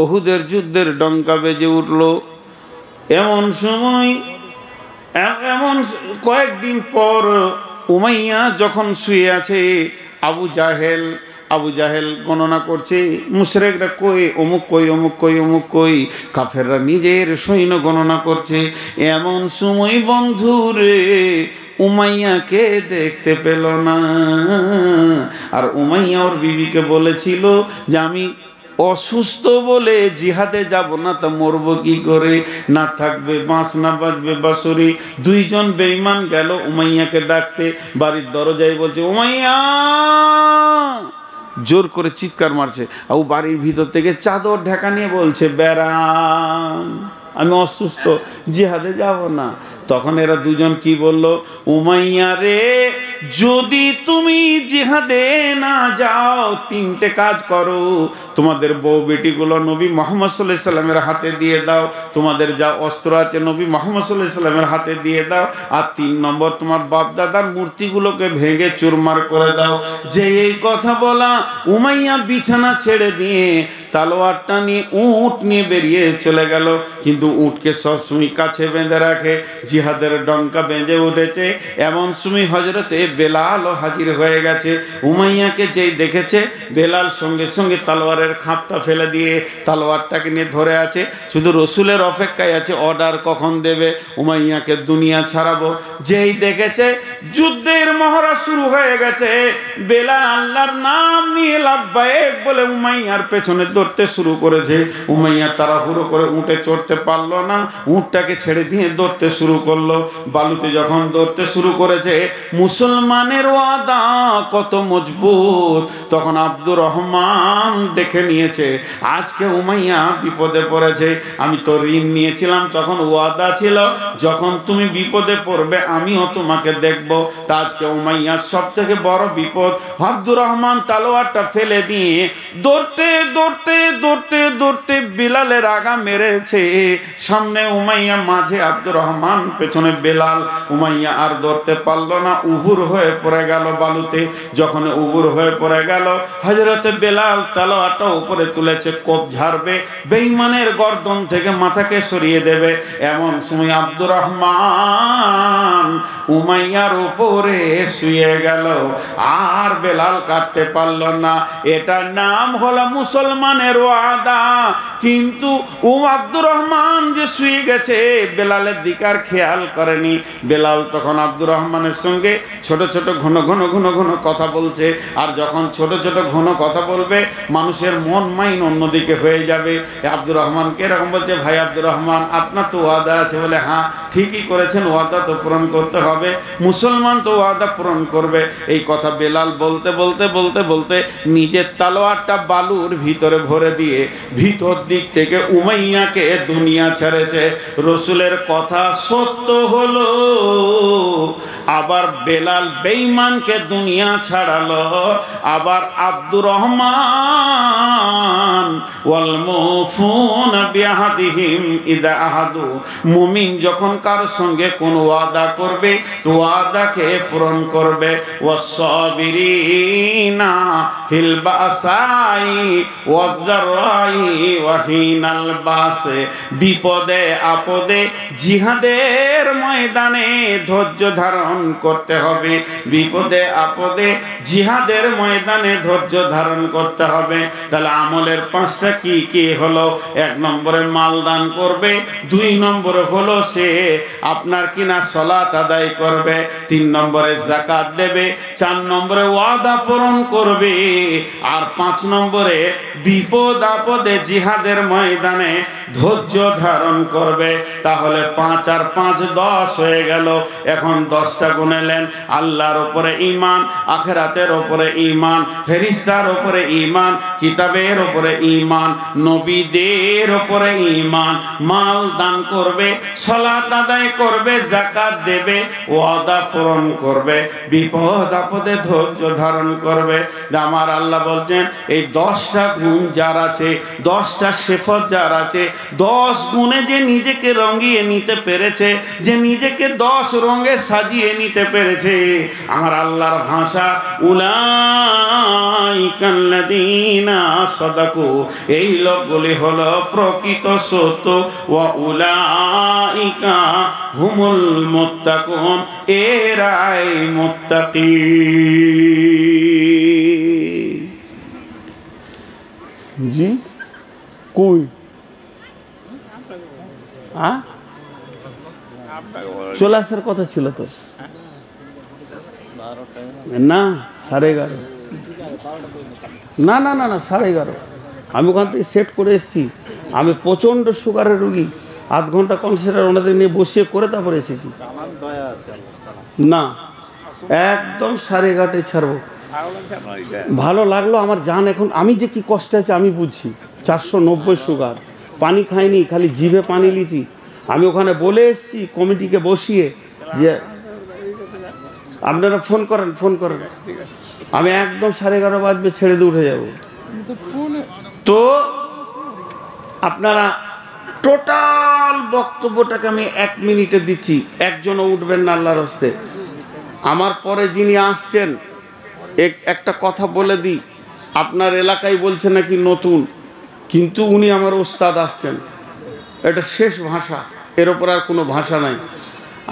[SPEAKER 1] উহুদের যুদ্ধের ডঙ্কা বেজে উঠল। এমন সময় কয়েকদিন পর উমাইয়া যখন শুয়ে আছে, আবু জাহেল গণনা করছে, মুশরিকরা কই অমুক কই অমুক কই অমুক কই, কাফেররা নিজের সৈন্য গণনা করছে। এমন সময় বন্ধুরে উমাইয়াকে দেখতে পেল না। আর উমাইয়া ওর বিবিকে বলেছিল যে আমি অসুস্থ বলে জিহাদে যাব না, তা মরবো কি করে? না থাকবে বাঁশ, না বাজবে বাঁশরি। 2 জন বেঈমান গেল উমাইয়াকে ডাকতে। বাড়ির দরজায় বলছে, উমাইয়া জোর করে চিৎকার মারছে। ও বাড়ির ভিতর থেকে চাদর ঢাকা নিয়ে বলছে, বেরাম, আমি অসুস্থ, জিহাদে যাব না। তখন এরা দুজন কি বলল, উমাইয়া রে, যদি তুমি জিহাদে না যাও তিনটে কাজ করো। তোমাদের বউ বেটিগুলো নবী মুহাম্মদ সাল্লাল্লাহু আলাইহি সাল্লামের হাতে দিয়ে দাও, তোমাদের যা অস্ত্র আছে নবী মুহাম্মদ সাল্লাল্লাহু আলাইহি সাল্লামের হাতে দিয়ে দাও, আর 3 নম্বর তোমার বাপ দাদার মূর্তিগুলোকে ভেঙে চুরমার করে দাও। যে এই কথা বলা, উমাইয়া বিছানা ছেড়ে দিয়ে তালোয়ারটা নিয়ে উট নিয়ে বেরিয়ে চলে গেল। কিন্তু উটকে সবসময় কাছে বেঁধে রাখে, জিহাদের ডঙ্কা বেঁধে উঠেছে। এমন সময় হযরতে বেলালও হাজির হয়ে গেছে। উমাইয়াকে যেই দেখেছে, বেলাল সঙ্গে সঙ্গে তলোয়ারের খাপটা ফেলে দিয়ে তলোয়ারটাকে নিয়ে ধরে আছে, শুধু রসুলের অপেক্ষায় আছে অর্ডার কখন দেবে উমাইয়াকে দুনিয়া ছাড়াবো। যেই দেখেছে যুদ্ধের মহড়া শুরু হয়ে গেছে, বেলাল আল্লাহর নাম নিয়ে লাব্বাইক বলে উমাইয়ার পেছনে দৌড়তে শুরু করেছে। উমাইয়া তাড়াহুড়ো করে উঠে চড়তে পারলো না, উটটাকে ছেড়ে দিয়ে দৌড়তে শুরু করলো। বালুতে যখন দৌড়তে শুরু করেছে, মুসলমানের ওয়াদা কত মজবুত, তখন আব্দুর রহমান দেখে নিয়েছে আজকে উমাইয়া বিপদে পড়েছে। আমি তো ঋণ নিয়েছিলাম, তখন ওয়াদা ছিল যখন তুমি বিপদে পড়বে আমিও তোমাকে দেখব। তা আজকে উমাইয়ার সব থেকে বড় বিপদ। আব্দুর রহমান তালোয়ারটা ফেলে দিয়ে দৌড়তে দৌড়তে দৌড়তে দৌড়তে বেলালের আগা মেরেছে। সামনে উমাইয়া, মাঝে আব্দুর রহমান, পেছনে বেলাল। উমাইয়া আর দৌড়তে পারলো না, উবুর হয়ে পড়ে গেল বালুতে। যখন উবুর হয়ে পড়ে গেল, হযরতে বেলাল তালোয়ারটা উপরে তুলেছে, কোপ ঝাড়বে, বেঈমানের গর্দন থেকে মাথাকে সরিয়ে দেবে। এমন সময় আব্দুর রহমান উমাইয়ার উপরে শুয়ে গেল, আর বেলাল কাটতে পারল না। এটার নাম হলো মুসলমানের ওয়াদা। কিন্তু আব্দুর রহমান যে শুয়ে গেছে, বেলালের দিকে আর খেয়াল করেনি। বেলাল তখন আব্দুর রহমানের সঙ্গে ছোট ছোট ঘন ঘন ঘন ঘন কথা বলছে। আর যখন ছোট ছোট ঘন কথা বলবে, মানুষের মন মাইন অন্যদিকে হয়ে যাবে। আব্দুর রহমানকে এরকম বলছে, ভাই আব্দুর রহমান, আপনার তো ওয়াদা আছে। বলে, হ্যাঁ ঠিকই করেছেন, ওয়াদা তো পূরণ করতে হবে, মুসলমান তো ওয়াদা পূরণ করবে। এই কথা বেলাল বলতে বলতে বলতে বলতে নিজের তালোয়ারটা বালুর ভিতরে ভরে দিয়ে ভিতর দিক থেকে উমাইয়াকে দুনিয়া ছেড়েছে। রসুলের কথা সত্য হলো, আবার বেলাল বেঈমানকে দুনিয়া ছাড়ালো। আবার আব্দুর রহমান ওয়াল মুফুনা বিআহদিহিম ইযা আহাদু, মুমিন যখন কার সঙ্গে কোন ওয়াদা করবে তো ওয়াদাকে পূরণ করবে। ওয়াসসাবিরিনা ফিল বাসাই ওয়াদ-দারাই ওয়া হিনাল বাস, বিপদে আপদে জিহাদের ময়দানে ধৈর্য ধারণ করতে হবে। বিপদে আপদে জিহাদের ময়দানে ধৈর্য ধারণ করতে হবে। তাহলে আমলের 5টা কি কি হলো? 1 নম্বরে মাল দান করবে, 2 নম্বরে হলো সে আপনার কিনা সালাত আদায় করবে, 3 নম্বরে যাকাত দেবে, 4 নম্বরে ওয়াদা পূরণ করবে, আর 5 নম্বরে বিপদ আপদে জিহাদের ময়দানে ধৈর্য ধারণ করবে। তাহলে 5 আর 5 10 হয়ে গেল। এখন 10টা গুনেলেন। আল্লাহর উপরে ঈমান, আখিরাতের উপরে ঈমান, ফেরেশতার উপরে ঈমান, কিতাবের উপরে ঈমান, নবীদের উপরে ঈমান, মাল দান করবে, সালাত আদায় করবে, যাকাত দেবে, ওয়াদা পূরণ করবে, বিপদ আপদে ধৈর্য ধারণ করবে। আমার আল্লাহ বলছেন এই 10টা গুণ যার আছে, 10টা সিফত যার আছে, 10 গুণে যে নিজেকে রঙিয়ে নিতে পেরেছে, যে নিজেকে 10 রঙে সাজিয়ে নিতে পেরেছে, আমার আল্লাহর ভাষা উলাইকাল্লাযীনা সাদাকু, এই লোকগুলি হলো প্রকৃত সত্য। ওয়া উলাইকা হুমুল মুত্তাকুন, এরাই মুত্তাকি। জি কই চলে আসার কথা ছিল তো না, 11:30। না না না না 11:30। আমি ওখান থেকে সেট করে এসেছি। আমি প্রচণ্ড সুগারের রুগী, আধ ঘন্টা কনসিডার ওনাদের নিয়ে বসিয়ে করে তারপরে এসেছি। না, একদম 11:30 ছাড়বো। ভালো লাগলো আমার জান। এখন আমি যে কি কষ্ট আছে আমি বুঝছি। 490 সুগার, পানি খাইনি, খালি জিভে পানি লিছি। আমি ওখানে বলে এসেছি কমিটিকে বসিয়ে যে আপনারা ফোন করেন, আমি একদম 11:30 বাজবে ছেড়ে দিয়ে উঠে যাব। তো আপনারা টোটাল বক্তব্যটাকে আমি 1 মিনিটে দিচ্ছি, একজনও উঠবেন না আল্লাহর হস্তে। আমার পরে যিনি আসছেন একটা কথা বলে দিই, আপনার এলাকায় বলছে নাকি নতুন, কিন্তু উনি আমার ওস্তাদ আসছেন, এটা শেষ ভাষা, এর ওপর আর কোনো ভাষা নাই।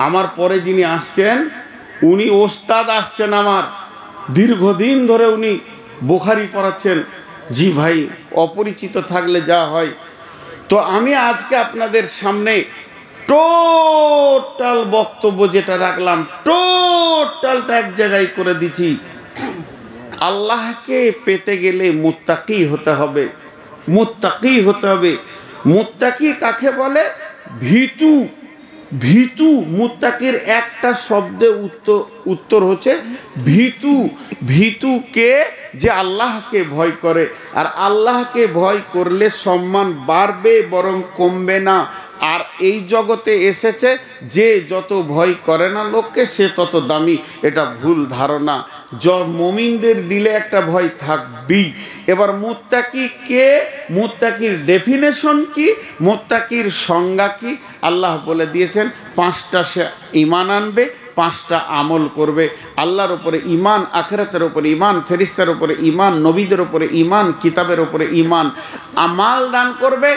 [SPEAKER 1] আমার পরে যিনি আসছেন উনি ওস্তাদ আসছেন আমার, দীর্ঘদিন ধরে উনি বুখারী পড়াচ্ছেন। জি ভাই, অপরিচিত থাকলে যা হয়। তো আমি আজকে আপনাদের সামনে টোটাল বক্তব্য যেটা রাখলাম, টোটালটা এক জায়গায় করে দিচ্ছি। আল্লাহকে পেতে গেলে মুত্তাকি হতে হবে, মুত্তাকি হতে হবে। মুত্তাকি কাকে বলে? ভীতু। ভীতু, মুত্তাকির একটা শব্দে উত্তর হচ্ছে ভীতু। ভীতুকে যে আল্লাহকে ভয় করে, আর আল্লাহকে ভয় করলে সম্মান বাড়বে বরং কমবে না। আর এই জগতে এসেছে যে যত ভয় করে না লোককে সে তত দামি, এটা ভুল ধারণা। মুমিনদের দিলে একটা ভয় থাকবেই। এবার মুত্তাকি কে? মুত্তাকির ডেফিনেশন কি? মুত্তাকির সংজ্ঞা কি? আল্লাহ বলে দিয়েছেন 5টা সে ঈমান আনবে, 5টা আমল করবে। আল্লাহর উপরে ঈমান, আখিরাতের উপরে ঈমান, ফেরেশতার উপরে ঈমান, নবীদের উপরে ঈমান, কিতাবের উপরে ঈমান। আমাল দান করবে,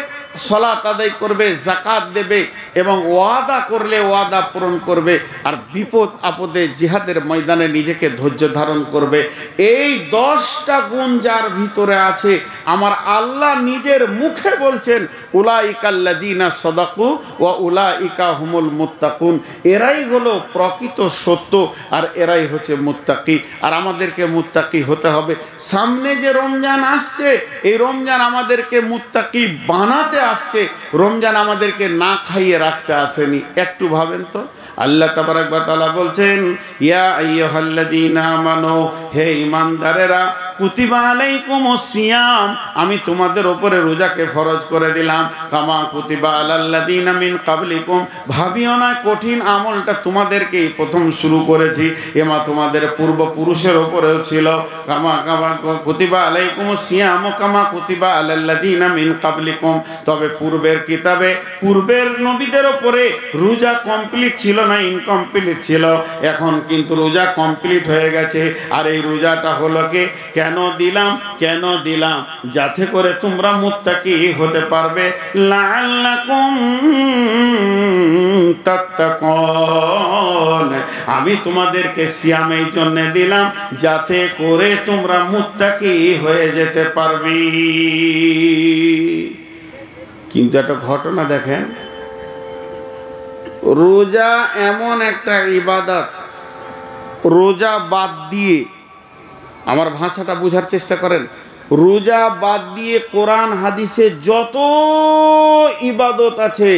[SPEAKER 1] সালাত আদায় করবে, যাকাত দেবে এবং ওয়াদা করলে ওয়াদা পূরণ করবে। আর বিপদ আপদে জিহাদের ময়দানে নিজেকে ধৈর্য ধারণ করবে। এই 10টা গুণ যার ভিতরে আছে, আমার আল্লাহ নিজের মুখে বলছেন উলাইকাল্লাযীনা সাদাকু ওয়া উলাইকা হুমুল মুত্তাকুন। এরাই হলো প্রকৃত সত্য, আর এরাই হচ্ছে মুত্তাকি। আর আমাদেরকে মুত্তাকি হতে হবে। সামনে যে রমজান আসছে, এই রমজান আমাদেরকে মুত্তাকি বানাতে আসছে। রমজান আমাদেরকে না খাইয়ে রাখতে আসেনি। একটু ভাবেন তো, আল্লাহ তাবারাক ওয়া তাআলা বলছেন ইয়া আইয়ুহাল্লাযীনা আমানু, হে ঈমানদারেরা, কুতিবা আলাইকুমুস সিয়াম, আমি তোমাদের উপরে রোজাকে ফরজ করে দিলাম। কামা কুতিবা আলাল্লাযীনা মিন কাবলিকুম, ভাবিও না কঠিন আমলটা তোমাদেরকেই প্রথম শুরু করেছি, এমা তোমাদের পূর্বপুরুষের উপরেও ছিল। কামা কুতিবা আলাইকুমুস সিয়াম কামা কুতিবা আলাল্লাযীনা মিন কাবলিকুম। তবে পূর্বের কিতাবে, পূর্বের নবীদের উপরে রোজা কমপ্লিট ছিল না, ইনকমপ্লিট ছিল। এখন কিন্তু রোজা কমপ্লিট হয়ে গেছে। আর এই রোজাটা হলো কি, কেন দিলাম? কেন দিলাম? যাতে করে তোমরা মুত্তাকি হতে পারবে। লাআল্লাকুম তাত্তাকুন, আমি তোমাদেরকে সিয়াম এই জন্য দিলাম যাতে করে তোমরা মুত্তাকি হয়ে যেতে পারবে। কিন্তু একটা ঘটনা দেখেন, রোজা এমন একটা ইবাদত, রোজা বাদ দিয়ে, আমার ভাষাটা বোঝার চেষ্টা করেন, রোজা বাদ দিয়ে কোরআন হাদিসে যত ইবাদত আছে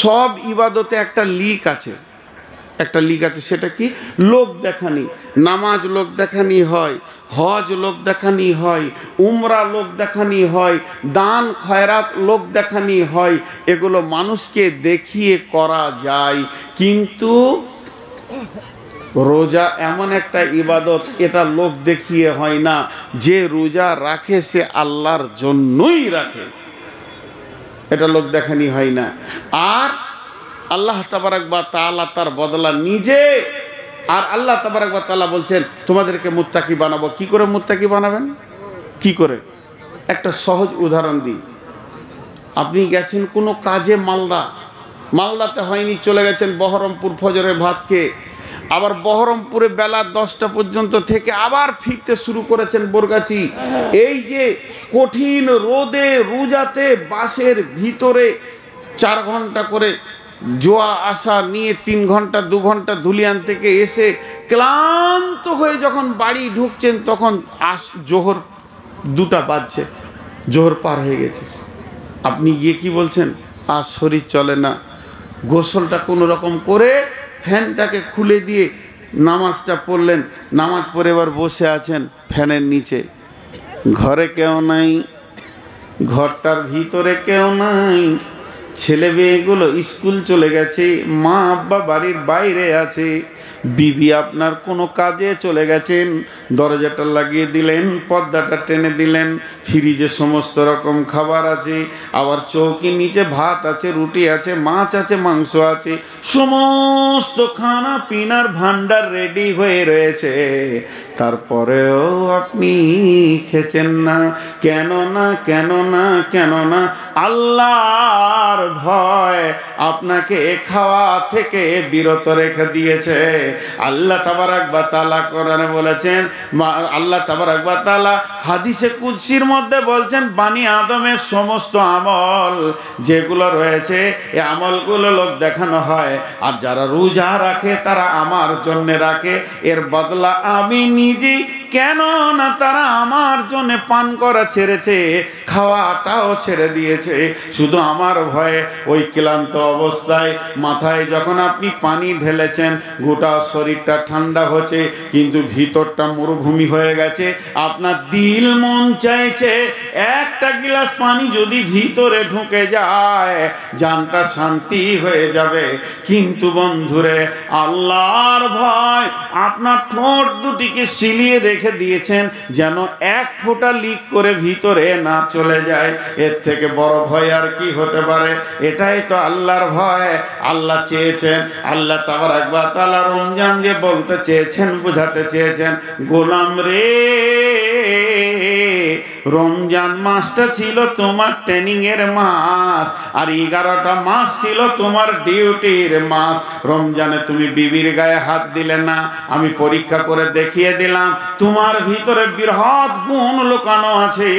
[SPEAKER 1] সব ইবাদতে একটা লিক আছে, একটা লিক আছে। সেটা কি? লোক দেখানি। নামাজ লোক দেখানি হয়, হজ লোক দেখানি হয়, উমরা লোক দেখানি হয়, দান খয়রাত লোক দেখানি হয়। এগুলো মানুষকে দেখিয়ে করা যায়, কিন্তু রোজা এমন একটা ইবাদত, এটা লোক দেখিয়ে হয় না। যে রোজা রাখে সে আল্লাহর জন্যই রাখে, এটা লোক দেখানি হয় না। আর আল্লাহ তাবারাক ওয়া তাআলা তার বদলা নিজে, আর আল্লাহ তাবারাক ওয়া তাআলা বলছেন তোমাদেরকে মুত্তাকি বানাবো। কি করে মুত্তাকি বানাবেন? কি করে? একটা সহজ উদাহরণ দিই। আপনি গেছেন কোনো কাজে মালদাতে হয়নি, চলে গেছেন বহরমপুর ফজরের ভাত খেয়ে, আবার বহরমপুরে বেলা 10টা পর্যন্ত থেকে আবার ফিরতে শুরু করেছেন বরগাছি। এই যে কঠিন রোদে রোজাতে বাসের ভিতরে 4 ঘন্টা করে জোয়া আসা নিয়ে 3 ঘন্টা 2 ঘন্টা ধুলিয়ান থেকে এসে ক্লান্ত হয়ে যখন বাড়ি ঢুকছেন তখন জোহর 2টা বাজছে, জোহর পার হয়ে গেছে। আপনি গিয়ে কি বলছেন? আর শরীর চলে না, গোসলটা কোনো রকম করে ফ্যানটাকে খুলে দিয়ে নামাজটা পড়লেন, নামাজ পড়ে এবার বসে আছেন ফ্যানের নিচে, ঘরে কেউ নাই, ঘরটার ভিতরে কেউ নাই, ছেলে মেয়েগুলো স্কুল চলে গেছে, মা আব্বা বাড়ির বাইরে আছে, বিবি আপনার কোনো কাজে চলে গেছেন, দরজাটা লাগিয়ে দিলেন, পর্দাটা টেনে দিলেন, ফ্রিজে সমস্ত রকম খাবার আছে, আবার চৌকির নিচে ভাত আছে, রুটি আছে, মাছ আছে, মাংস আছে, সমস্ত খানা পিনার ভান্ডার রেডি হয়ে রয়েছে, তারপরেও আপনি খেছেন না। কেন না, কেন না, কেন না? আল্লাহর ভয় আপনাকে খাওয়া থেকে বিরত রেখে দিয়েছে। আল্লাহ তাবারাক ওয়া তাআলা কোরআনে বলেছেন, আল্লাহ তাবারাক ওয়া তাআলা হাদিসে কুদসির মধ্যে বলছেন, বানি আদমের সমস্ত আমল যেগুলো রয়েছে এই আমলগুলো লোক দেখানো হয়, আর যারা রোজা রাখে তারা আমার জন্য রাখে, এর বদলা আমি নিজেই, কেন না তারা আমার জন্য পান করা ছেড়েছে, খাওয়াটাও ছেড়ে দিয়েছে, শুধু আমার ভয়ে। ওই ক্লান্ত অবস্থায় মাথায় যখন আপনি পানি ঢেলেছেন, গোটা শরীরটা ঠান্ডা হচ্ছে, কিন্তু ভিতরটা মরুভূমি হয়ে গেছে, আপনার দিল মন চাইছে একটা গ্লাস পানি যদি ভিতরে ঢুকে যায় জানটা শান্তি হয়ে যাবে, কিন্তু বন্ধুরে আল্লাহর ভয় আপনার ঠোঁট দুটিকে সিলিয়ে রেখে দিয়েছেন যেন এক ফোঁটা লিক করে ভিতরে না চলে যায়। এর থেকে বড় ভয় আর কি হতে পারে? এটাই তো আল্লাহর ভয়। আল্লাহ চেয়েছেন, আল্লাহ তাবারাক ওয়া তাআলা রমজান যে বলতে চেয়েছেন, বুঝাতে চেয়েছেন, গোলাম রে, রমজান মাসটা ছিল তোমার ট্রেনিং এর মাস, আর 11টা মাস ছিল তোমার ডিউটির মাস। রমজানে তুমি বিবির গায়ে হাত দিলে না, আমি পরীক্ষা করে দেখিয়ে দিলাম তোমার ভিতরে বৃহৎ গুণ লুকানো আছে।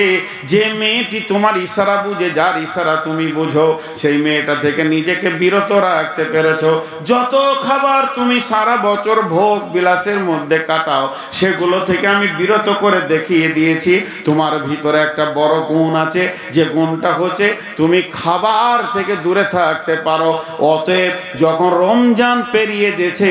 [SPEAKER 1] যে মেয়েটি তোমার ইশারা বুঝে, যার ইশারা তুমি বুঝো, সেই মেয়েটা থেকে নিজেকে বিরত রাখতে পেরেছো। যত খাবার তুমি সারা বছর ভোগ বিলাসের মধ্যে কাটাও, সেগুলো থেকে আমি বিরত করে দেখিয়ে দিয়েছি। তোমার ভিতরে একটা বড় গুণ আছে, যে গুণটা হচ্ছে তুমি খাবার থেকে দূরে থাকতে পারো। অতএব যখন রমজান পেরিয়ে গেছে,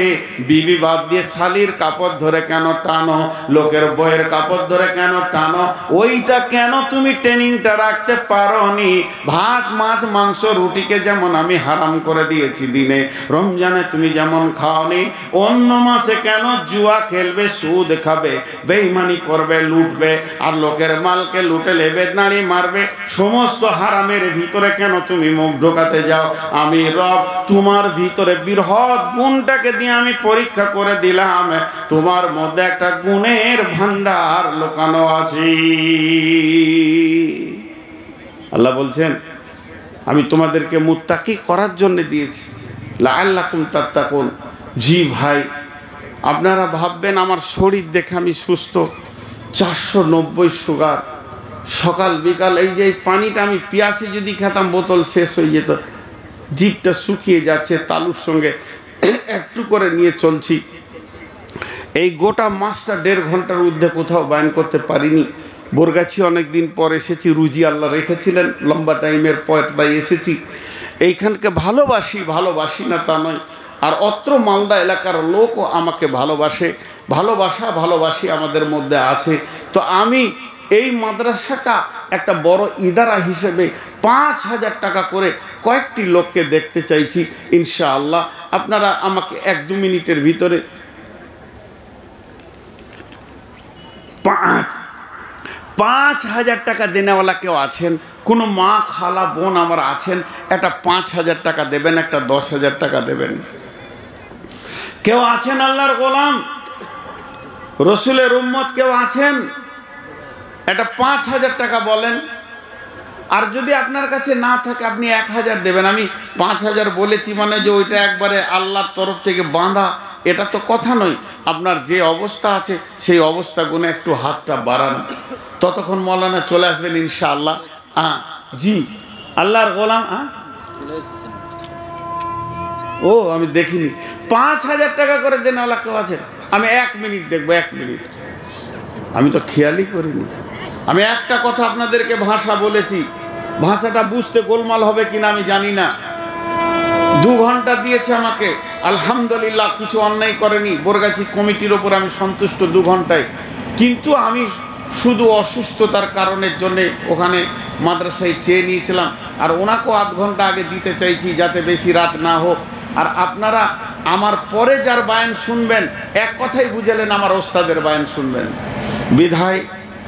[SPEAKER 1] বিবি বাদ দিয়ে শালির কাপড় ধরে কেন টানো, লোকের বইয়ের কাপড় ধরে কেন টানো? ওইটা কেন তুমি ট্রেনিংটা রাখতে পারোনি? ভাত, মাছ, মাংস, রুটিকে যেমন আমি হারাম করে দিয়েছি দিনে, রমজানে তুমি যেমন খাওনি, অন্য মাসে কেন জুয়া খেলবে, সুদ খাবে, বেঈমানি করবে, লুটবে, আর লোকের মালকে লুটে লেবে নাড়ি মারবে, সমস্ত হারামের ভিতরে কেন তুমি মুখ ঢোকাতে যাও? আমি রব তোমার ভিতরে বৃহৎ গুণটাকে দিয়ে আমি পরীক্ষা করে দিলাম, তোমার মধ্যে একটা গুণের ভান্ডার লুকানো আছে। আল্লাহ বলছেন, আমি তোমাদেরকে মুত্তাকি করার জন্য দিয়েছি, লাআল্লাকুম তাত্তাকুন। জি ভাই, আপনারা ভাববেন আমার শরীর দেখে আমি সুস্থ, 490 সুগার, সকাল বিকাল এই যে পানিটা আমি পিয়াসে যদি খেতাম বোতল শেষ হয়ে যেত, জিভটা শুকিয়ে যাচ্ছে, তালুর সঙ্গে একটু করে নিয়ে চলছি। এই গোটা মাসটা 1.5 ঘন্টার ঊর্ধ্বে কোথাও বায়ান করতে পারিনি। বোরগাছি অনেক দিন পর এসেছি, রুজি আল্লাহ রেখেছিলেন, লম্বা টাইমের পর তাই এসেছি। এইখানকে ভালোবাসি না তা নয়, আর অত্র মালদা এলাকার লোকও আমাকে ভালোবাসে, ভালোবাসি আমাদের মধ্যে আছে। তো আমি এই মাদ্রাসাটা একটা বড় ইদারা হিসেবে 5,000 টাকা করে কয়েকটি লোককে দেখতে চাইছি। ইনশাআল্লাহ আপনারা আমাকে 1-2 মিনিটের ভিতরে 5,000 টাকা দেনেওয়ালা কেউ আছেন? কোনো মা, খালা, বোন আমার আছেন? একটা 5,000 টাকা দেবেন, একটা 10,000 টাকা দেবেন। কেউ আছেন আল্লাহর গোলাম, রসুলের উম্মত কেউ আছেন? একটা 5,000 টাকা বলেন। আর যদি আপনার কাছে না থাকে আপনি 1,000 দেবেন। আমি 5,000 বলেছি মানে যে ওইটা একবারে আল্লাহর তরফ থেকে বাঁধা, এটা তো কথা নয়। আপনার যে অবস্থা আছে সেই অবস্থা গুনে একটু হাতটা বাড়ান, ততক্ষণ মৌলানা চলে আসবেন ইনশাআল্লাহ। জি আল্লাহর গোলাম। ও আমি দেখিনি। 5,000 টাকা করে দেন ওলা কেউ আছে? আমি 1 মিনিট দেখবো, 1 মিনিট। আমি তো খেয়ালই করিনি। আমি একটা কথা আপনাদেরকে ভাষা বলেছি, ভাষাটা বুঝতে গোলমাল হবে কিনা আমি জানি না। 2 ঘন্টা দিয়েছে আমাকে, আলহামদুলিল্লাহ, কিছু অন্যায় করেনি। বোরগাছি কমিটির ওপর আমি সন্তুষ্ট 2 ঘন্টায়। কিন্তু আমি শুধু অসুস্থতার কারণের জন্যে ওখানে মাদ্রাসায় চেয়ে নিয়েছিলাম, আর ওনাকেও আধ ঘন্টা আগে দিতে চাইছি যাতে বেশি রাত না হোক। আর আপনারা আমার পরে যার বায়ান শুনবেন, এক কথাই বুঝালেন আমার ওস্তাদের বায়ান শুনবেন। বিধায়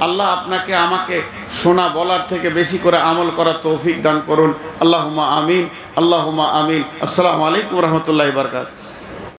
[SPEAKER 1] আল্লাহ আপনাকে আমাকে শোনা বলার থেকে বেশি করে আমল করার তৌফিক দান করুন। আল্লাহুম্মা আমিন, আল্লাহুম্মা আমিন। আসসালামু আলাইকুম ওয়া রাহমাতুল্লাহি ওয়া বারাকাতুহু।